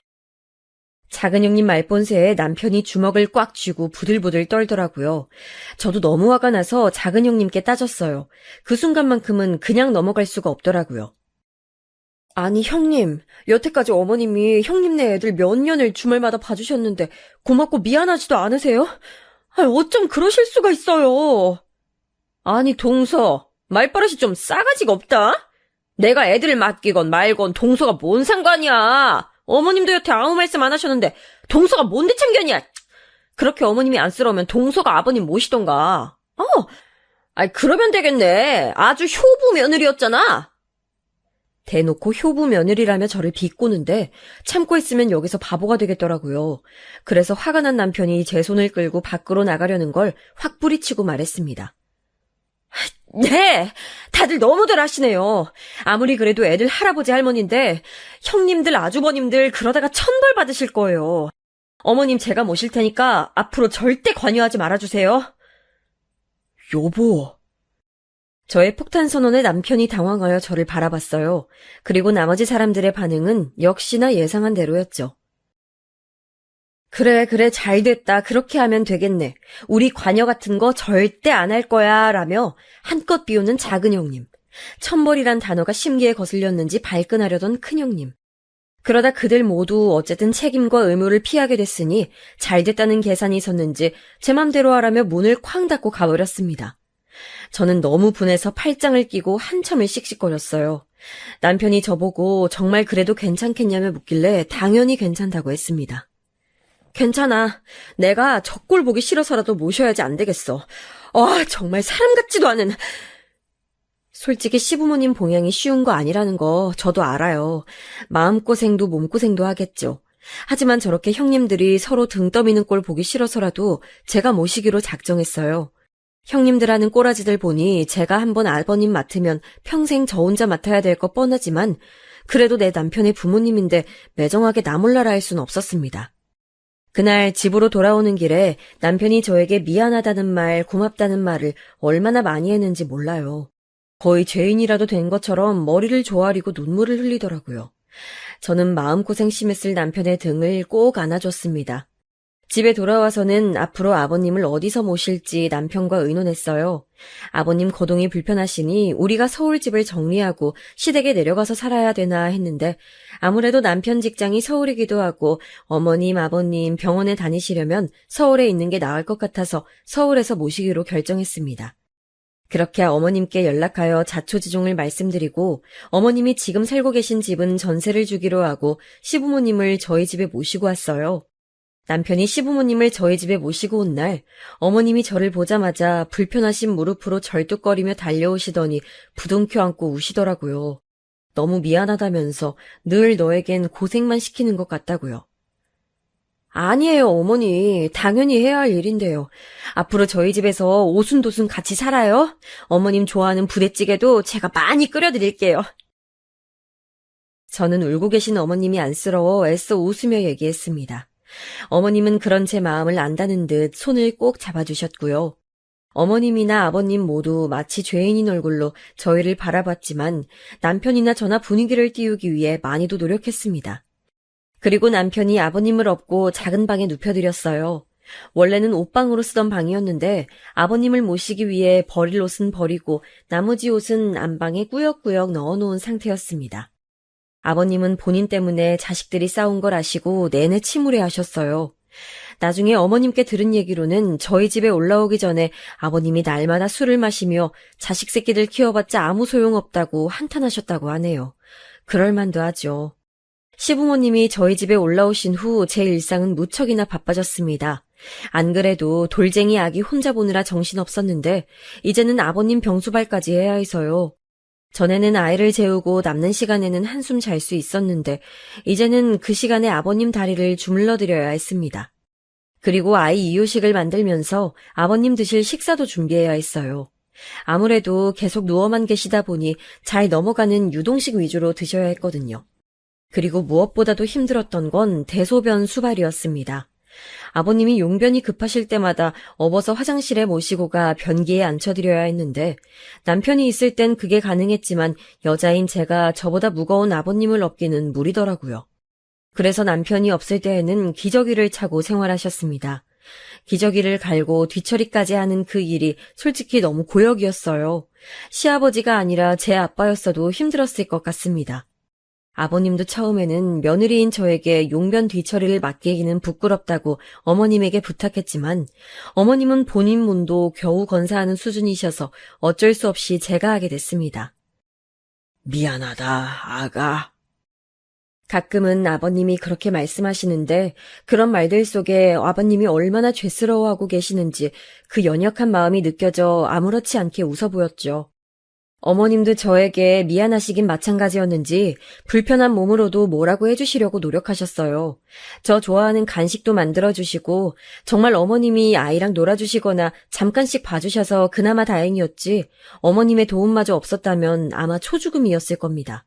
작은형님 말본새에 남편이 주먹을 꽉 쥐고 부들부들 떨더라고요. 저도 너무 화가 나서 작은형님께 따졌어요. 그 순간만큼은 그냥 넘어갈 수가 없더라고요. 아니 형님, 여태까지 어머님이 형님네 애들 몇 년을 주말마다 봐주셨는데 고맙고 미안하지도 않으세요? 아니 어쩜 그러실 수가 있어요. 아니 동서, 말버릇이 좀 싸가지가 없다? 내가 애들을 맡기건 말건 동서가 뭔 상관이야. 어머님도 여태 아무 말씀 안 하셨는데 동서가 뭔데 참견이야. 그렇게 어머님이 안쓰러우면 동서가 아버님 모시던가. 아이 그러면 되겠네. 아주 효부 며느리였잖아. 대놓고 효부 며느리라며 저를 비꼬는데 참고 있으면 여기서 바보가 되겠더라고요. 그래서 화가 난 남편이 제 손을 끌고 밖으로 나가려는 걸 확 뿌리치고 말했습니다. 네, 다들 너무들 하시네요. 아무리 그래도 애들 할아버지 할머니인데 형님들 아주버님들 그러다가 천벌 받으실 거예요. 어머님 제가 모실 테니까 앞으로 절대 관여하지 말아주세요. 여보. 저의 폭탄 선언에 남편이 당황하여 저를 바라봤어요. 그리고 나머지 사람들의 반응은 역시나 예상한 대로였죠. 그래, 잘됐다. 그렇게 하면 되겠네. 우리 관여 같은 거 절대 안 할 거야. 라며 한껏 비우는 작은 형님. 천벌이란 단어가 심기에 거슬렸는지 발끈하려던 큰 형님. 그러다 그들 모두 어쨌든 책임과 의무를 피하게 됐으니 잘됐다는 계산이 있었는지 제 맘대로 하라며 문을 쾅 닫고 가버렸습니다. 저는 너무 분해서 팔짱을 끼고 한참을 씩씩거렸어요. 남편이 저보고 정말 그래도 괜찮겠냐며 묻길래 당연히 괜찮다고 했습니다. 괜찮아. 내가 저 꼴 보기 싫어서라도 모셔야지 안 되겠어. 정말 사람 같지도 않은. 솔직히 시부모님 봉양이 쉬운 거 아니라는 거 저도 알아요. 마음고생도 몸고생도 하겠죠. 하지만 저렇게 형님들이 서로 등 떠미는 꼴 보기 싫어서라도 제가 모시기로 작정했어요. 형님들 하는 꼬라지들 보니 제가 한번 아버님 맡으면 평생 저 혼자 맡아야 될 거 뻔하지만 그래도 내 남편의 부모님인데 매정하게 나 몰라라 할 순 없었습니다. 그날 집으로 돌아오는 길에 남편이 저에게 미안하다는 말, 고맙다는 말을 얼마나 많이 했는지 몰라요. 거의 죄인이라도 된 것처럼 머리를 조아리고 눈물을 흘리더라고요. 저는 마음고생 심했을 남편의 등을 꼭 안아줬습니다. 집에 돌아와서는 앞으로 아버님을 어디서 모실지 남편과 의논했어요. 아버님 거동이 불편하시니 우리가 서울집을 정리하고 시댁에 내려가서 살아야 되나 했는데 아무래도 남편 직장이 서울이기도 하고 어머님, 아버님 병원에 다니시려면 서울에 있는 게 나을 것 같아서 서울에서 모시기로 결정했습니다. 그렇게 어머님께 연락하여 자초지종을 말씀드리고 어머님이 지금 살고 계신 집은 전세를 주기로 하고 시부모님을 저희 집에 모시고 왔어요. 남편이 시부모님을 저희 집에 모시고 온 날 어머님이 저를 보자마자 불편하신 무릎으로 절뚝거리며 달려오시더니 부둥켜 안고 우시더라고요. 너무 미안하다면서 늘 너에겐 고생만 시키는 것 같다고요. 아니에요, 어머니. 당연히 해야 할 일인데요. 앞으로 저희 집에서 오순도순 같이 살아요. 어머님 좋아하는 부대찌개도 제가 많이 끓여드릴게요. 저는 울고 계신 어머님이 안쓰러워 애써 웃으며 얘기했습니다. 어머님은 그런 제 마음을 안다는 듯 손을 꼭 잡아주셨고요. 어머님이나 아버님 모두 마치 죄인인 얼굴로 저희를 바라봤지만 남편이나 저나 분위기를 띄우기 위해 많이도 노력했습니다. 그리고 남편이 아버님을 업고 작은 방에 눕혀드렸어요. 원래는 옷방으로 쓰던 방이었는데 아버님을 모시기 위해 버릴 옷은 버리고 나머지 옷은 안방에 꾸역꾸역 넣어놓은 상태였습니다. 아버님은 본인 때문에 자식들이 싸운 걸 아시고 내내 침울해하셨어요. 나중에 어머님께 들은 얘기로는 저희 집에 올라오기 전에 아버님이 날마다 술을 마시며 자식 새끼들 키워봤자 아무 소용없다고 한탄하셨다고 하네요. 그럴만도 하죠. 시부모님이 저희 집에 올라오신 후 제 일상은 무척이나 바빠졌습니다. 안 그래도 돌쟁이 아기 혼자 보느라 정신없었는데 이제는 아버님 병수발까지 해야 해서요. 전에는 아이를 재우고 남는 시간에는 한숨 잘 수 있었는데 이제는 그 시간에 아버님 다리를 주물러 드려야 했습니다. 그리고 아이 이유식을 만들면서 아버님 드실 식사도 준비해야 했어요. 아무래도 계속 누워만 계시다 보니 잘 넘어가는 유동식 위주로 드셔야 했거든요. 그리고 무엇보다도 힘들었던 건 대소변 수발이었습니다. 아버님이 용변이 급하실 때마다 업어서 화장실에 모시고 가 변기에 앉혀드려야 했는데 남편이 있을 땐 그게 가능했지만 여자인 제가 저보다 무거운 아버님을 업기는 무리더라고요. 그래서 남편이 없을 때에는 기저귀를 차고 생활하셨습니다. 기저귀를 갈고 뒤처리까지 하는 그 일이 솔직히 너무 고역이었어요. 시아버지가 아니라 제 아빠였어도 힘들었을 것 같습니다. 아버님도 처음에는 며느리인 저에게 용변 뒤처리를 맡기기는 부끄럽다고 어머님에게 부탁했지만 어머님은 본인 몸도 겨우 건사하는 수준이셔서 어쩔 수 없이 제가 하게 됐습니다. 미안하다, 아가. 가끔은 아버님이 그렇게 말씀하시는데 그런 말들 속에 아버님이 얼마나 죄스러워하고 계시는지 그 연약한 마음이 느껴져 아무렇지 않게 웃어 보였죠. 어머님도 저에게 미안하시긴 마찬가지였는지 불편한 몸으로도 뭐라고 해주시려고 노력하셨어요. 저 좋아하는 간식도 만들어주시고 정말 어머님이 아이랑 놀아주시거나 잠깐씩 봐주셔서 그나마 다행이었지 어머님의 도움마저 없었다면 아마 초죽음이었을 겁니다.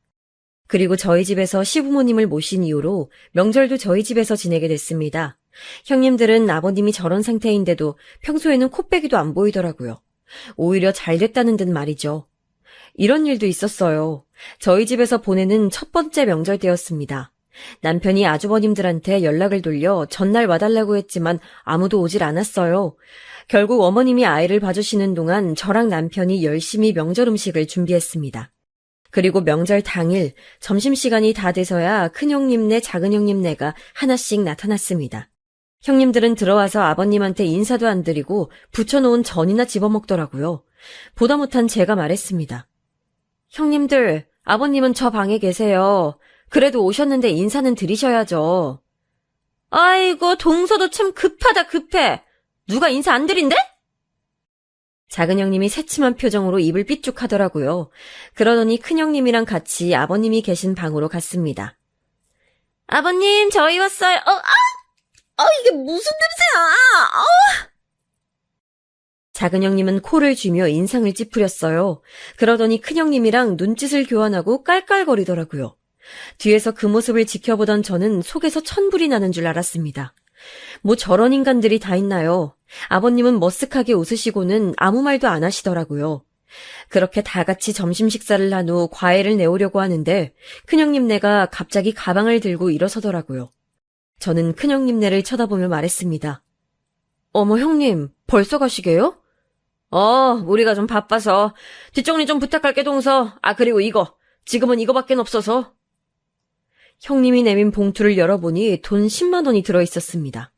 그리고 저희 집에서 시부모님을 모신 이후로 명절도 저희 집에서 지내게 됐습니다. 형님들은 아버님이 저런 상태인데도 평소에는 코빼기도 안 보이더라고요. 오히려 잘 됐다는 듯 말이죠. 이런 일도 있었어요. 저희 집에서 보내는 첫 번째 명절 때였습니다. 남편이 아주버님들한테 연락을 돌려 전날 와달라고 했지만 아무도 오질 않았어요. 결국 어머님이 아이를 봐주시는 동안 저랑 남편이 열심히 명절 음식을 준비했습니다. 그리고 명절 당일 점심시간이 다 돼서야 큰형님네 작은형님네가 하나씩 나타났습니다. 형님들은 들어와서 아버님한테 인사도 안 드리고 부쳐놓은 전이나 집어먹더라고요. 보다 못한 제가 말했습니다. 형님들, 아버님은 저 방에 계세요. 그래도 오셨는데 인사는 드리셔야죠. 아이고, 동서도 참 급하다 급해. 누가 인사 안 드린대? 작은 형님이 새침한 표정으로 입을 삐죽하더라고요. 그러더니 큰 형님이랑 같이 아버님이 계신 방으로 갔습니다. 아버님, 저희 왔어요. 이게 무슨 냄새야! 작은 형님은 코를 쥐며 인상을 찌푸렸어요. 그러더니 큰 형님이랑 눈짓을 교환하고 깔깔거리더라고요. 뒤에서 그 모습을 지켜보던 저는 속에서 천불이 나는 줄 알았습니다. 뭐 저런 인간들이 다 있나요? 아버님은 머쓱하게 웃으시고는 아무 말도 안 하시더라고요. 그렇게 다 같이 점심 식사를 한 후 과일을 내오려고 하는데 큰형님네가 갑자기 가방을 들고 일어서더라고요. 저는 큰형님네를 쳐다보며 말했습니다. 어머 형님, 벌써 가시게요? 우리가 좀 바빠서. 뒷정리 좀 부탁할게 동서. 그리고 이거. 지금은 이거밖에 없어서. 형님이 내민 봉투를 열어보니 돈 10만 원이 들어있었습니다.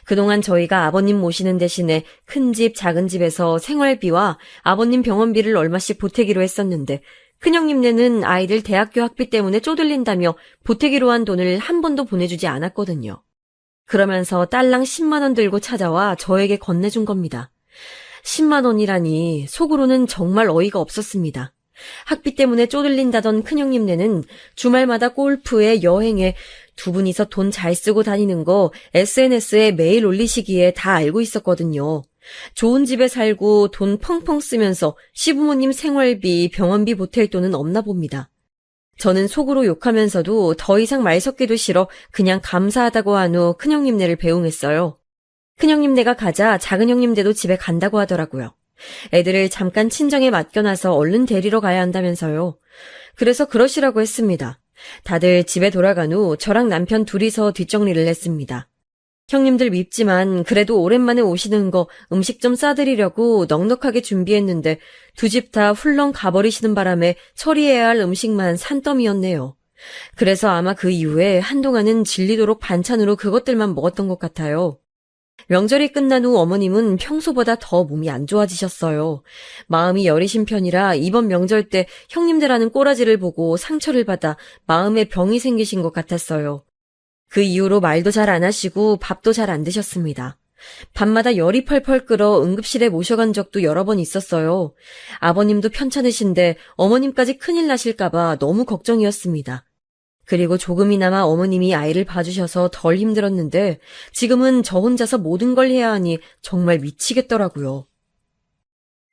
그동안 저희가 아버님 모시는 대신에 큰 집, 작은 집에서 생활비와 아버님 병원비를 얼마씩 보태기로 했었는데 큰형님네는 아이들 대학교 학비 때문에 쪼들린다며 보태기로 한 돈을 한 번도 보내주지 않았거든요. 그러면서 딸랑 10만 원 들고 찾아와 저에게 건네준 겁니다. 10만 원이라니 속으로는 정말 어이가 없었습니다. 학비 때문에 쪼들린다던 큰형님네는 주말마다 골프에 여행에 두 분이서 돈 잘 쓰고 다니는 거 SNS에 매일 올리시기에 다 알고 있었거든요. 좋은 집에 살고 돈 펑펑 쓰면서 시부모님 생활비, 병원비 보탤 돈은 없나 봅니다. 저는 속으로 욕하면서도 더 이상 말 섞기도 싫어 그냥 감사하다고 한 후 큰형님네를 배웅했어요. 큰형님네가 가자 작은형님네도 집에 간다고 하더라고요. 애들을 잠깐 친정에 맡겨놔서 얼른 데리러 가야 한다면서요. 그래서 그러시라고 했습니다. 다들 집에 돌아간 후 저랑 남편 둘이서 뒷정리를 했습니다. 형님들 밉지만 그래도 오랜만에 오시는 거 음식 좀 싸드리려고 넉넉하게 준비했는데 두 집 다 훌렁 가버리시는 바람에 처리해야 할 음식만 산더미였네요. 그래서 아마 그 이후에 한동안은 질리도록 반찬으로 그것들만 먹었던 것 같아요. 명절이 끝난 후 어머님은 평소보다 더 몸이 안 좋아지셨어요. 마음이 여리신 편이라 이번 명절 때 형님들 하는 꼬라지를 보고 상처를 받아 마음에 병이 생기신 것 같았어요. 그 이후로 말도 잘 안 하시고 밥도 잘 안 드셨습니다. 밤마다 열이 펄펄 끓어 응급실에 모셔간 적도 여러 번 있었어요. 아버님도 편찮으신데 어머님까지 큰일 나실까봐 너무 걱정이었습니다. 그리고 조금이나마 어머님이 아이를 봐주셔서 덜 힘들었는데 지금은 저 혼자서 모든 걸 해야 하니 정말 미치겠더라고요.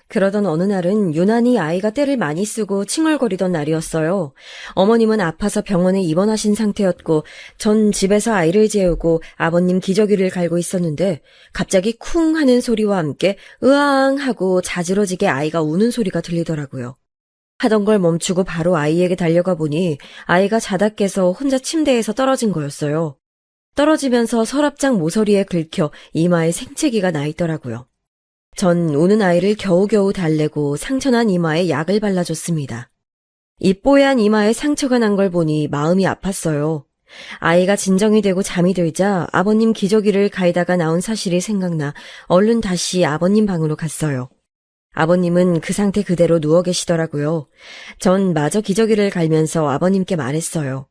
그러던 어느 날은 유난히 아이가 떼를 많이 쓰고 칭얼거리던 날이었어요. 어머님은 아파서 병원에 입원하신 상태였고 전 집에서 아이를 재우고 아버님 기저귀를 갈고 있었는데 갑자기 쿵 하는 소리와 함께 으앙 하고 자지러지게 아이가 우는 소리가 들리더라고요. 하던 걸 멈추고 바로 아이에게 달려가 보니 아이가 자다 깨서 혼자 침대에서 떨어진 거였어요. 떨어지면서 서랍장 모서리에 긁혀 이마에 생채기가 나 있더라고요. 전 우는 아이를 겨우겨우 달래고 상처난 이마에 약을 발라줬습니다. 이 뽀얀 이마에 상처가 난 걸 보니 마음이 아팠어요. 아이가 진정이 되고 잠이 들자 아버님 기저귀를 갈다가 나온 사실이 생각나 얼른 다시 아버님 방으로 갔어요. 아버님은 그 상태 그대로 누워 계시더라고요. 전 마저 기저귀를 갈면서 아버님께 말했어요.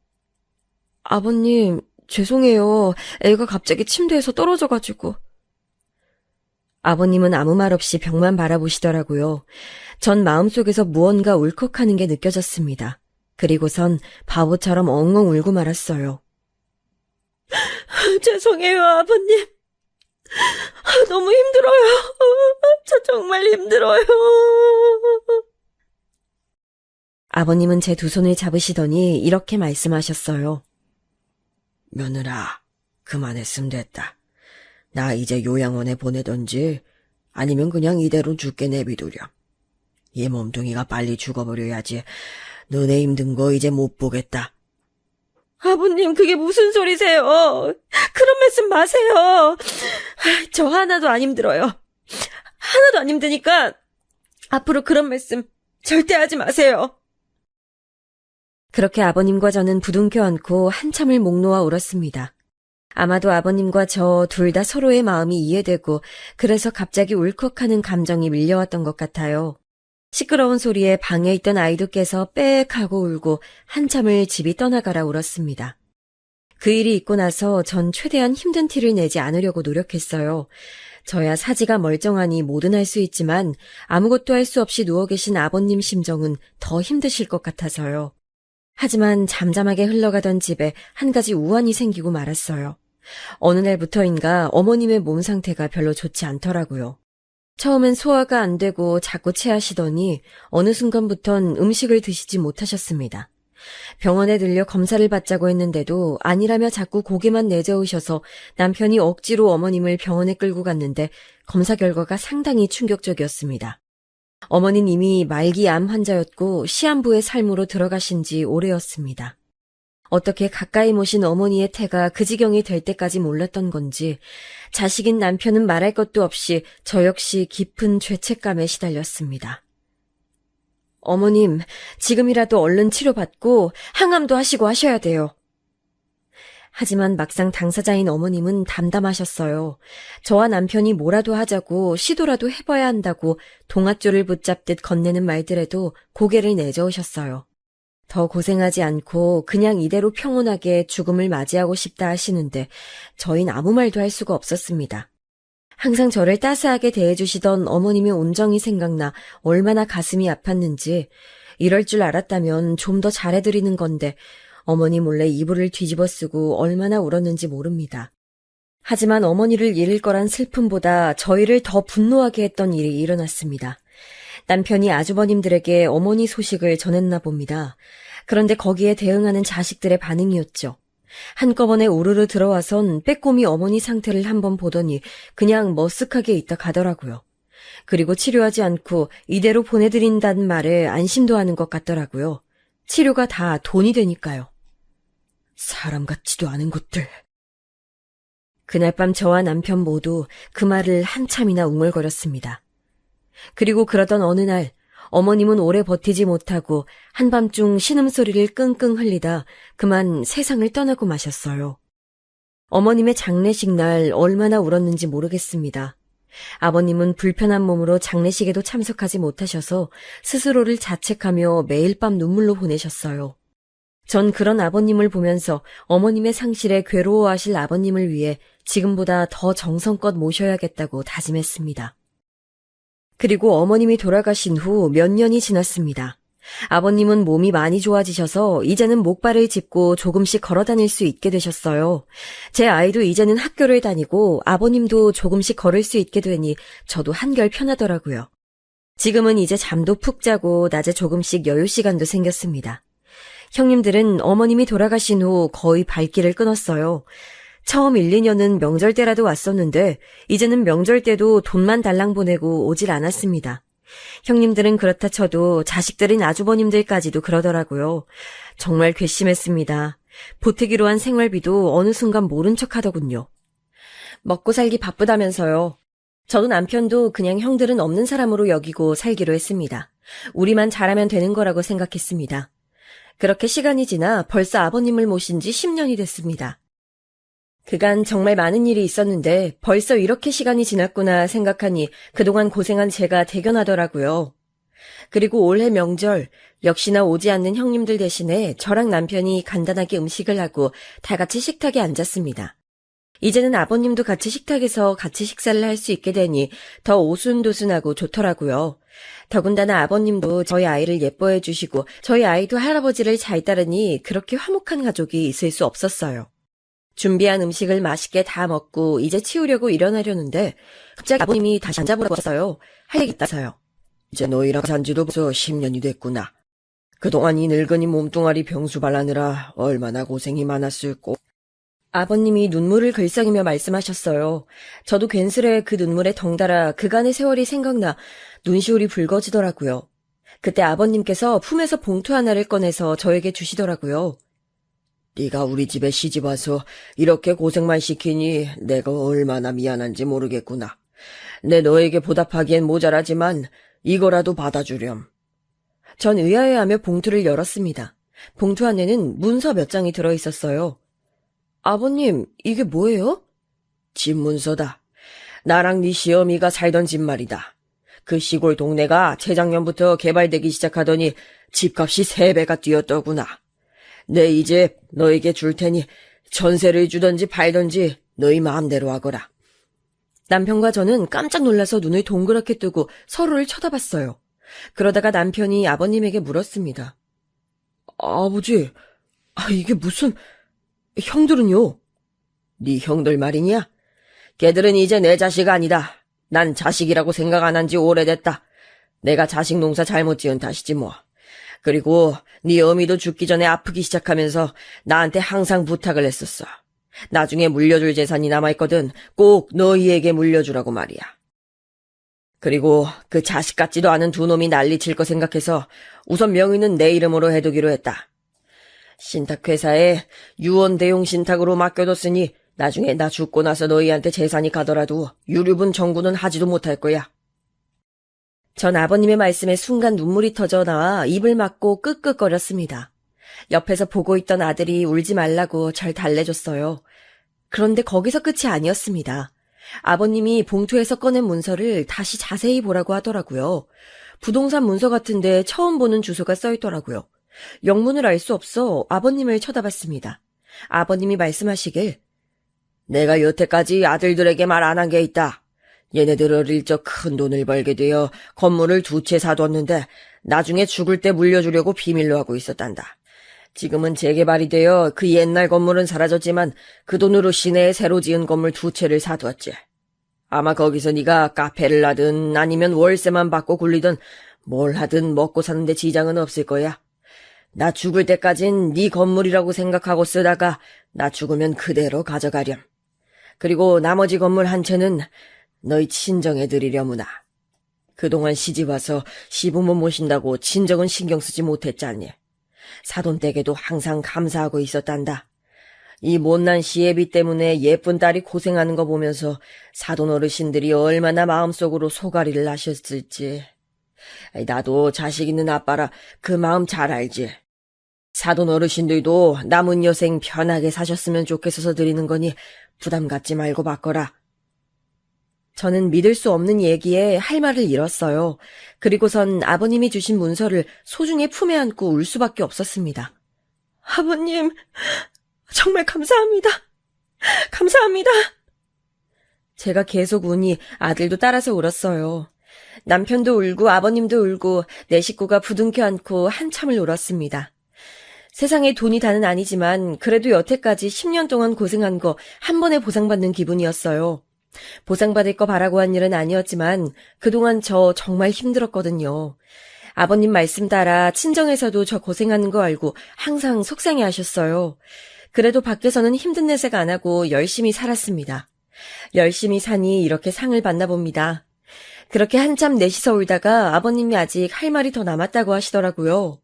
아버님, 죄송해요. 애가 갑자기 침대에서 떨어져가지고. 아버님은 아무 말 없이 벽만 바라보시더라고요. 전 마음속에서 무언가 울컥하는 게 느껴졌습니다. 그리고선 바보처럼 엉엉 울고 말았어요. 죄송해요, 아버님. 너무 힘들어요. 저 정말 힘들어요. 아버님은 제 두 손을 잡으시더니 이렇게 말씀하셨어요. 며느라, 그만했으면 됐다. 나 이제 요양원에 보내던지 아니면 그냥 이대로 죽게 내비두렴. 이 몸뚱이가 빨리 죽어버려야지. 너네 힘든 거 이제 못 보겠다. 아버님, 그게 무슨 소리세요? 그런 말씀 마세요. 저 하나도 안 힘들어요. 하나도 안 힘드니까 앞으로 그런 말씀 절대 하지 마세요. 그렇게 아버님과 저는 부둥켜 안고 한참을 목 놓아 울었습니다. 아마도 아버님과 저 둘 다 서로의 마음이 이해되고 그래서 갑자기 울컥하는 감정이 밀려왔던 것 같아요. 시끄러운 소리에 방에 있던 아이도 깨서 빽 하고 울고 한참을 집이 떠나가라 울었습니다. 그 일이 있고 나서 전 최대한 힘든 티를 내지 않으려고 노력했어요. 저야 사지가 멀쩡하니 뭐든 할 수 있지만 아무것도 할 수 없이 누워 계신 아버님 심정은 더 힘드실 것 같아서요. 하지만 잠잠하게 흘러가던 집에 한 가지 우환이 생기고 말았어요. 어느 날부터인가 어머님의 몸 상태가 별로 좋지 않더라고요. 처음엔 소화가 안 되고 자꾸 체하시더니 어느 순간부턴 음식을 드시지 못하셨습니다. 병원에 들려 검사를 받자고 했는데도 아니라며 자꾸 고개만 내저으셔서 남편이 억지로 어머님을 병원에 끌고 갔는데 검사 결과가 상당히 충격적이었습니다. 어머니는 이미 말기 암 환자였고 시한부의 삶으로 들어가신 지 오래였습니다. 어떻게 가까이 모신 어머니의 태가 그 지경이 될 때까지 몰랐던 건지 자식인 남편은 말할 것도 없이 저 역시 깊은 죄책감에 시달렸습니다. 어머님, 지금이라도 얼른 치료받고 항암도 하시고 하셔야 돼요. 하지만 막상 당사자인 어머님은 담담하셨어요. 저와 남편이 뭐라도 하자고 시도라도 해봐야 한다고 동아줄을 붙잡듯 건네는 말들에도 고개를 내저으셨어요. 더 고생하지 않고 그냥 이대로 평온하게 죽음을 맞이하고 싶다 하시는데 저희는 아무 말도 할 수가 없었습니다. 항상 저를 따스하게 대해주시던 어머님의 온정이 생각나 얼마나 가슴이 아팠는지 이럴 줄 알았다면 좀 더 잘해드리는 건데 어머니 몰래 이불을 뒤집어 쓰고 얼마나 울었는지 모릅니다. 하지만 어머니를 잃을 거란 슬픔보다 저희를 더 분노하게 했던 일이 일어났습니다. 남편이 아주버님들에게 어머니 소식을 전했나 봅니다. 그런데 거기에 대응하는 자식들의 반응이었죠. 한꺼번에 우르르 들어와선 빼꼼히 어머니 상태를 한번 보더니 그냥 머쓱하게 있다 가더라고요. 그리고 치료하지 않고 이대로 보내드린다는 말에 안심도 하는 것 같더라고요. 치료가 다 돈이 되니까요. 사람 같지도 않은 것들. 그날 밤 저와 남편 모두 그 말을 한참이나 웅얼거렸습니다. 그리고 그러던 어느 날 어머님은 오래 버티지 못하고 한밤중 신음소리를 끙끙 흘리다 그만 세상을 떠나고 마셨어요. 어머님의 장례식 날 얼마나 울었는지 모르겠습니다. 아버님은 불편한 몸으로 장례식에도 참석하지 못하셔서 스스로를 자책하며 매일 밤 눈물로 보내셨어요. 전 그런 아버님을 보면서 어머님의 상실에 괴로워하실 아버님을 위해 지금보다 더 정성껏 모셔야겠다고 다짐했습니다. 그리고 어머님이 돌아가신 후 몇 년이 지났습니다. 아버님은 몸이 많이 좋아지셔서 이제는 목발을 짚고 조금씩 걸어 다닐 수 있게 되셨어요. 제 아이도 이제는 학교를 다니고 아버님도 조금씩 걸을 수 있게 되니 저도 한결 편하더라고요. 지금은 이제 잠도 푹 자고 낮에 조금씩 여유 시간도 생겼습니다. 형님들은 어머님이 돌아가신 후 거의 발길을 끊었어요. 처음 1, 2년은 명절 때라도 왔었는데 이제는 명절 때도 돈만 달랑 보내고 오질 않았습니다. 형님들은 그렇다 쳐도 자식들인 아주버님들까지도 그러더라고요. 정말 괘씸했습니다. 보태기로 한 생활비도 어느 순간 모른 척 하더군요. 먹고 살기 바쁘다면서요. 저도 남편도 그냥 형들은 없는 사람으로 여기고 살기로 했습니다. 우리만 잘하면 되는 거라고 생각했습니다. 그렇게 시간이 지나 벌써 아버님을 모신 지 10년이 됐습니다. 그간 정말 많은 일이 있었는데 벌써 이렇게 시간이 지났구나 생각하니 그동안 고생한 제가 대견하더라고요. 그리고 올해 명절 역시나 오지 않는 형님들 대신에 저랑 남편이 간단하게 음식을 하고 다 같이 식탁에 앉았습니다. 이제는 아버님도 같이 식탁에서 같이 식사를 할 수 있게 되니 더 오순도순하고 좋더라고요. 더군다나 아버님도 저희 아이를 예뻐해 주시고 저희 아이도 할아버지를 잘 따르니 그렇게 화목한 가족이 있을 수 없었어요. 준비한 음식을 맛있게 다 먹고 이제 치우려고 일어나려는데 갑자기 아버님이 다시 앉아보라고 하셨어요. 할 얘기 있다서요. 이제 너희랑 산지도 벌써 10년이 됐구나. 그동안 이 늙은이 몸뚱아리 병수 발라느라 얼마나 고생이 많았을꼬. 아버님이 눈물을 글썽이며 말씀하셨어요. 저도 괜스레 그 눈물에 덩달아 그간의 세월이 생각나 눈시울이 붉어지더라고요. 그때 아버님께서 품에서 봉투 하나를 꺼내서 저에게 주시더라고요. 네가 우리 집에 시집 와서 이렇게 고생만 시키니 내가 얼마나 미안한지 모르겠구나. 내 너에게 보답하기엔 모자라지만 이거라도 받아주렴. 전 의아해하며 봉투를 열었습니다. 봉투 안에는 문서 몇 장이 들어있었어요. 아버님, 이게 뭐예요? 집 문서다. 나랑 네 시어미가 살던 집 말이다. 그 시골 동네가 재작년부터 개발되기 시작하더니 집값이 3배가 뛰었더구나. 내 이 집 너에게 줄 테니 전세를 주던지 팔던지 너희 마음대로 하거라. 남편과 저는 깜짝 놀라서 눈을 동그랗게 뜨고 서로를 쳐다봤어요. 그러다가 남편이 아버님에게 물었습니다. 아버지, 이게 무슨... 형들은요? 네 형들 말이냐? 걔들은 이제 내 자식 아니다. 난 자식이라고 생각 안 한 지 오래됐다. 내가 자식 농사 잘못 지은 탓이지 뭐. 그리고 네 어미도 죽기 전에 아프기 시작하면서 나한테 항상 부탁을 했었어. 나중에 물려줄 재산이 남아있거든 꼭 너희에게 물려주라고 말이야. 그리고 그 자식 같지도 않은 두 놈이 난리칠 거 생각해서 우선 명의는 내 이름으로 해두기로 했다. 신탁회사에 유언대용 신탁으로 맡겨뒀으니 나중에 나 죽고 나서 너희한테 재산이 가더라도 유류분 청구는 하지도 못할 거야. 전 아버님의 말씀에 순간 눈물이 터져 나와 입을 막고 끄끄거렸습니다. 옆에서 보고 있던 아들이 울지 말라고 절 달래줬어요. 그런데 거기서 끝이 아니었습니다. 아버님이 봉투에서 꺼낸 문서를 다시 자세히 보라고 하더라고요. 부동산 문서 같은데 처음 보는 주소가 써있더라고요. 영문을 알 수 없어 아버님을 쳐다봤습니다. 아버님이 말씀하시길, 내가 여태까지 아들들에게 말 안 한 게 있다. 얘네들 어릴 적 큰 돈을 벌게 되어 건물을 2채 사뒀는데 나중에 죽을 때 물려주려고 비밀로 하고 있었단다. 지금은 재개발이 되어 그 옛날 건물은 사라졌지만 그 돈으로 시내에 새로 지은 건물 2채를 사두었지. 아마 거기서 네가 카페를 하든 아니면 월세만 받고 굴리든 뭘 하든 먹고 사는데 지장은 없을 거야. 나 죽을 때까진 네 건물이라고 생각하고 쓰다가 나 죽으면 그대로 가져가렴. 그리고 나머지 건물 1채는 너희 친정에 드리려무나. 그동안 시집와서 시부모 모신다고 친정은 신경 쓰지 못했잖니. 사돈댁에도 항상 감사하고 있었단다. 이 못난 시애비 때문에 예쁜 딸이 고생하는 거 보면서 사돈 어르신들이 얼마나 마음속으로 소가리를 나셨을지. 나도 자식 있는 아빠라 그 마음 잘 알지. 사돈 어르신들도 남은 여생 편하게 사셨으면 좋겠어서 드리는 거니 부담 갖지 말고 받거라. 저는 믿을 수 없는 얘기에 할 말을 잃었어요. 그리고선 아버님이 주신 문서를 소중히 품에 안고 울 수밖에 없었습니다. 아버님, 정말 감사합니다. 감사합니다. 제가 계속 우니 아들도 따라서 울었어요. 남편도 울고 아버님도 울고 내 식구가 부둥켜 안고 한참을 울었습니다. 세상에 돈이 다는 아니지만 그래도 여태까지 10년 동안 고생한 거 한 번에 보상받는 기분이었어요. 보상받을 거 바라고 한 일은 아니었지만 그동안 저 정말 힘들었거든요. 아버님 말씀 따라 친정에서도 저 고생하는 거 알고 항상 속상해 하셨어요. 그래도 밖에서는 힘든 내색 안 하고 열심히 살았습니다. 열심히 사니 이렇게 상을 받나 봅니다. 그렇게 한참 넷이서 울다가 아버님이 아직 할 말이 더 남았다고 하시더라고요.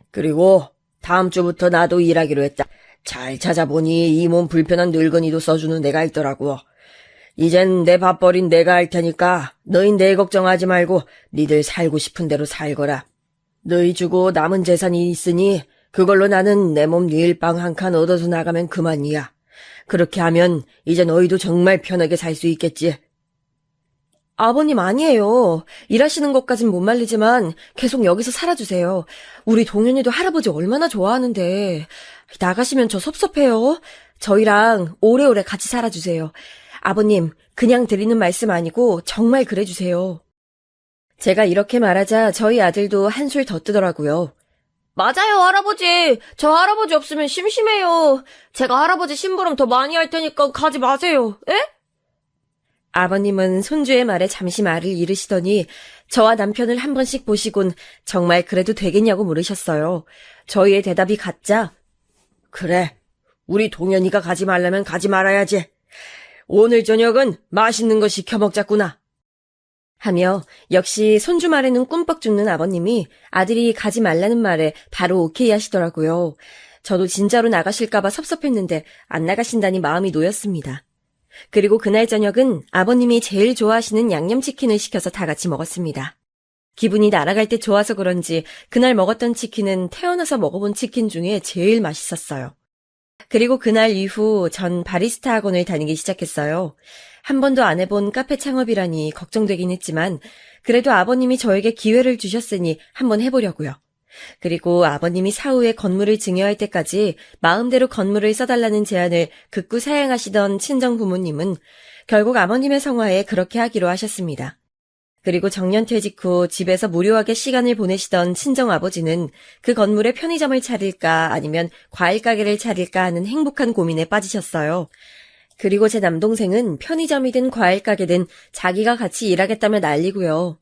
그리고 다음 주부터 나도 일하기로 했다. 잘 찾아보니 이 몸 불편한 늙은이도 써주는 데가 있더라고. 이젠 내 밥벌인 내가 할 테니까 너희 내 걱정하지 말고 니들 살고 싶은 대로 살거라. 너희 주고 남은 재산이 있으니 그걸로 나는 내 몸 일방 한 칸 얻어서 나가면 그만이야. 그렇게 하면 이제 너희도 정말 편하게 살 수 있겠지. 아버님 아니에요. 일하시는 것까진 못 말리지만 계속 여기서 살아주세요. 우리 동현이도 할아버지 얼마나 좋아하는데. 나가시면 저 섭섭해요. 저희랑 오래오래 같이 살아주세요. 아버님, 그냥 드리는 말씀 아니고 정말 그래주세요. 제가 이렇게 말하자 저희 아들도 한술 더 뜨더라고요. 맞아요, 할아버지. 저 할아버지 없으면 심심해요. 제가 할아버지 심부름 더 많이 할 테니까 가지 마세요. 에? 아버님은 손주의 말에 잠시 말을 잃으시더니 저와 남편을 한 번씩 보시곤 정말 그래도 되겠냐고 물으셨어요. 저희의 대답이 같자 그래, 우리 동현이가 가지 말라면 가지 말아야지. 오늘 저녁은 맛있는 거 시켜 먹자꾸나. 하며 역시 손주 말에는 꿈뻑 죽는 아버님이 아들이 가지 말라는 말에 바로 오케이 하시더라고요. 저도 진짜로 나가실까봐 섭섭했는데 안 나가신다니 마음이 놓였습니다. 그리고 그날 저녁은 아버님이 제일 좋아하시는 양념치킨을 시켜서 다 같이 먹었습니다. 기분이 날아갈 때 좋아서 그런지 그날 먹었던 치킨은 태어나서 먹어본 치킨 중에 제일 맛있었어요. 그리고 그날 이후 전 바리스타 학원을 다니기 시작했어요. 한 번도 안 해본 카페 창업이라니 걱정되긴 했지만 그래도 아버님이 저에게 기회를 주셨으니 한번 해보려고요. 그리고 아버님이 사후에 건물을 증여할 때까지 마음대로 건물을 써달라는 제안을 극구 사양하시던 친정 부모님은 결국 아버님의 성화에 그렇게 하기로 하셨습니다. 그리고 정년퇴직 후 집에서 무료하게 시간을 보내시던 친정 아버지는 그 건물에 편의점을 차릴까 아니면 과일 가게를 차릴까 하는 행복한 고민에 빠지셨어요. 그리고 제 남동생은 편의점이든 과일 가게든 자기가 같이 일하겠다며 난리고요.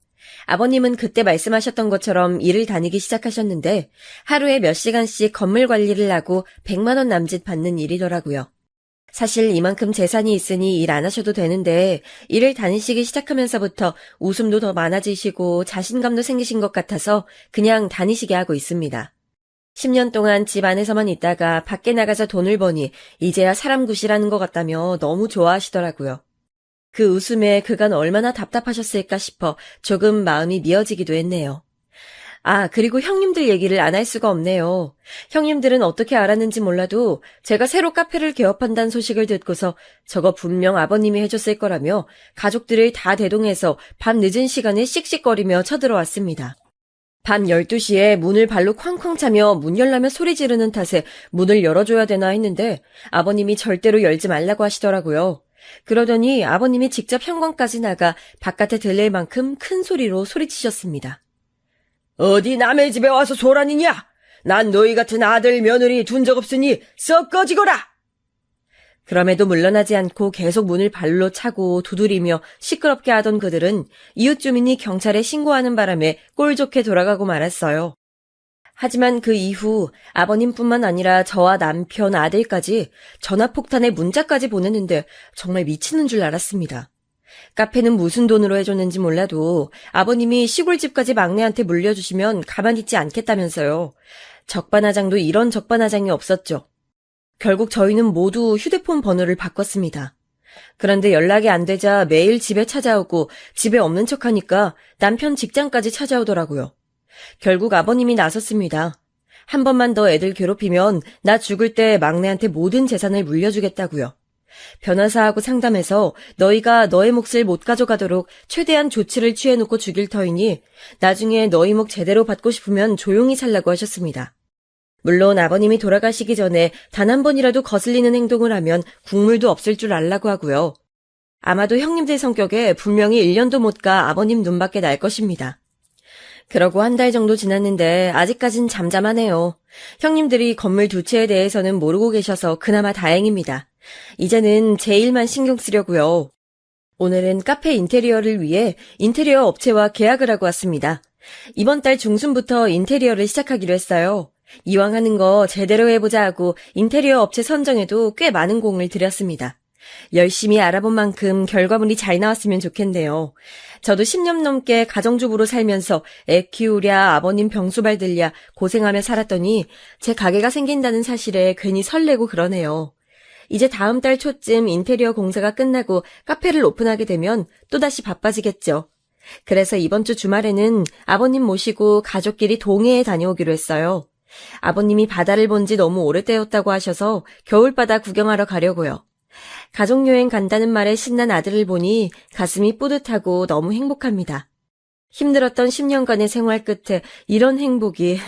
아버님은 그때 말씀하셨던 것처럼 일을 다니기 시작하셨는데 하루에 몇 시간씩 건물 관리를 하고 100만 원 남짓 받는 일이더라고요. 사실 이만큼 재산이 있으니 일 안 하셔도 되는데 일을 다니시기 시작하면서부터 웃음도 더 많아지시고 자신감도 생기신 것 같아서 그냥 다니시게 하고 있습니다. 10년 동안 집 안에서만 있다가 밖에 나가서 돈을 버니 이제야 사람 굿이라는 것 같다며 너무 좋아하시더라고요. 그 웃음에 그간 얼마나 답답하셨을까 싶어 조금 마음이 미어지기도 했네요. 아, 그리고 형님들 얘기를 안 할 수가 없네요. 형님들은 어떻게 알았는지 몰라도 제가 새로 카페를 개업한다는 소식을 듣고서 저거 분명 아버님이 해줬을 거라며 가족들을 다 대동해서 밤 늦은 시간에 씩씩거리며 쳐들어왔습니다. 밤 12시에 문을 발로 쾅쾅 차며 문 열라며 소리 지르는 탓에 문을 열어줘야 되나 했는데 아버님이 절대로 열지 말라고 하시더라고요. 그러더니 아버님이 직접 현관까지 나가 바깥에 들릴 만큼 큰 소리로 소리치셨습니다. 어디 남의 집에 와서 소란이냐? 난 너희 같은 아들, 며느리 둔 적 없으니 썩 꺼지거라! 그럼에도 물러나지 않고 계속 문을 발로 차고 두드리며 시끄럽게 하던 그들은 이웃 주민이 경찰에 신고하는 바람에 꼴 좋게 돌아가고 말았어요. 하지만 그 이후 아버님뿐만 아니라 저와 남편, 아들까지 전화폭탄에 문자까지 보냈는데 정말 미치는 줄 알았습니다. 카페는 무슨 돈으로 해줬는지 몰라도 아버님이 시골집까지 막내한테 물려주시면 가만히 있지 않겠다면서요. 적반하장도 이런 적반하장이 없었죠. 결국 저희는 모두 휴대폰 번호를 바꿨습니다. 그런데 연락이 안 되자 매일 집에 찾아오고 집에 없는 척하니까 남편 직장까지 찾아오더라고요. 결국 아버님이 나섰습니다. 한 번만 더 애들 괴롭히면 나 죽을 때 막내한테 모든 재산을 물려주겠다고요. 변호사하고 상담해서 너희가 너의 몫을 못 가져가도록 최대한 조치를 취해놓고 죽일 터이니 나중에 너희 몫 제대로 받고 싶으면 조용히 살라고 하셨습니다. 물론 아버님이 돌아가시기 전에 단 한 번이라도 거슬리는 행동을 하면 국물도 없을 줄 알라고 하고요. 아마도 형님들 성격에 분명히 1년도 못 가 아버님 눈밖에 날 것입니다. 그러고 한 달 정도 지났는데 아직까진 잠잠하네요. 형님들이 건물 두 채에 대해서는 모르고 계셔서 그나마 다행입니다. 이제는 제 일만 신경 쓰려고요. 오늘은 카페 인테리어를 위해 인테리어 업체와 계약을 하고 왔습니다. 이번 달 중순부터 인테리어를 시작하기로 했어요. 이왕 하는 거 제대로 해보자 하고 인테리어 업체 선정에도 꽤 많은 공을 들였습니다. 열심히 알아본 만큼 결과물이 잘 나왔으면 좋겠네요. 저도 10년 넘게 가정주부로 살면서 애 키우랴 아버님 병수 받들랴 고생하며 살았더니 제 가게가 생긴다는 사실에 괜히 설레고 그러네요. 이제 다음 달 초쯤 인테리어 공사가 끝나고 카페를 오픈하게 되면 또다시 바빠지겠죠. 그래서 이번 주 주말에는 아버님 모시고 가족끼리 동해에 다녀오기로 했어요. 아버님이 바다를 본 지 너무 오래되었다고 하셔서 겨울바다 구경하러 가려고요. 가족여행 간다는 말에 신난 아들을 보니 가슴이 뿌듯하고 너무 행복합니다. 힘들었던 10년간의 생활 끝에 이런 행복이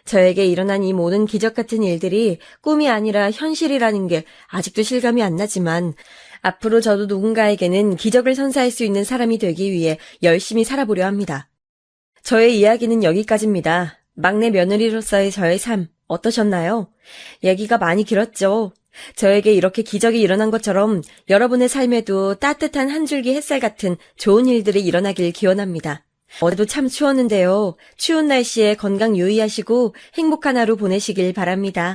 저에게 일어난 이 모든 기적 같은 일들이 꿈이 아니라 현실이라는 게 아직도 실감이 안 나지만 앞으로 저도 누군가에게는 기적을 선사할 수 있는 사람이 되기 위해 열심히 살아보려 합니다. 저의 이야기는 여기까지입니다. 막내 며느리로서의 저의 삶 어떠셨나요? 얘기가 많이 길었죠. 저에게 이렇게 기적이 일어난 것처럼 여러분의 삶에도 따뜻한 한 줄기 햇살 같은 좋은 일들이 일어나길 기원합니다. 어제도 참 추웠는데요. 추운 날씨에 건강 유의하시고 행복한 하루 보내시길 바랍니다.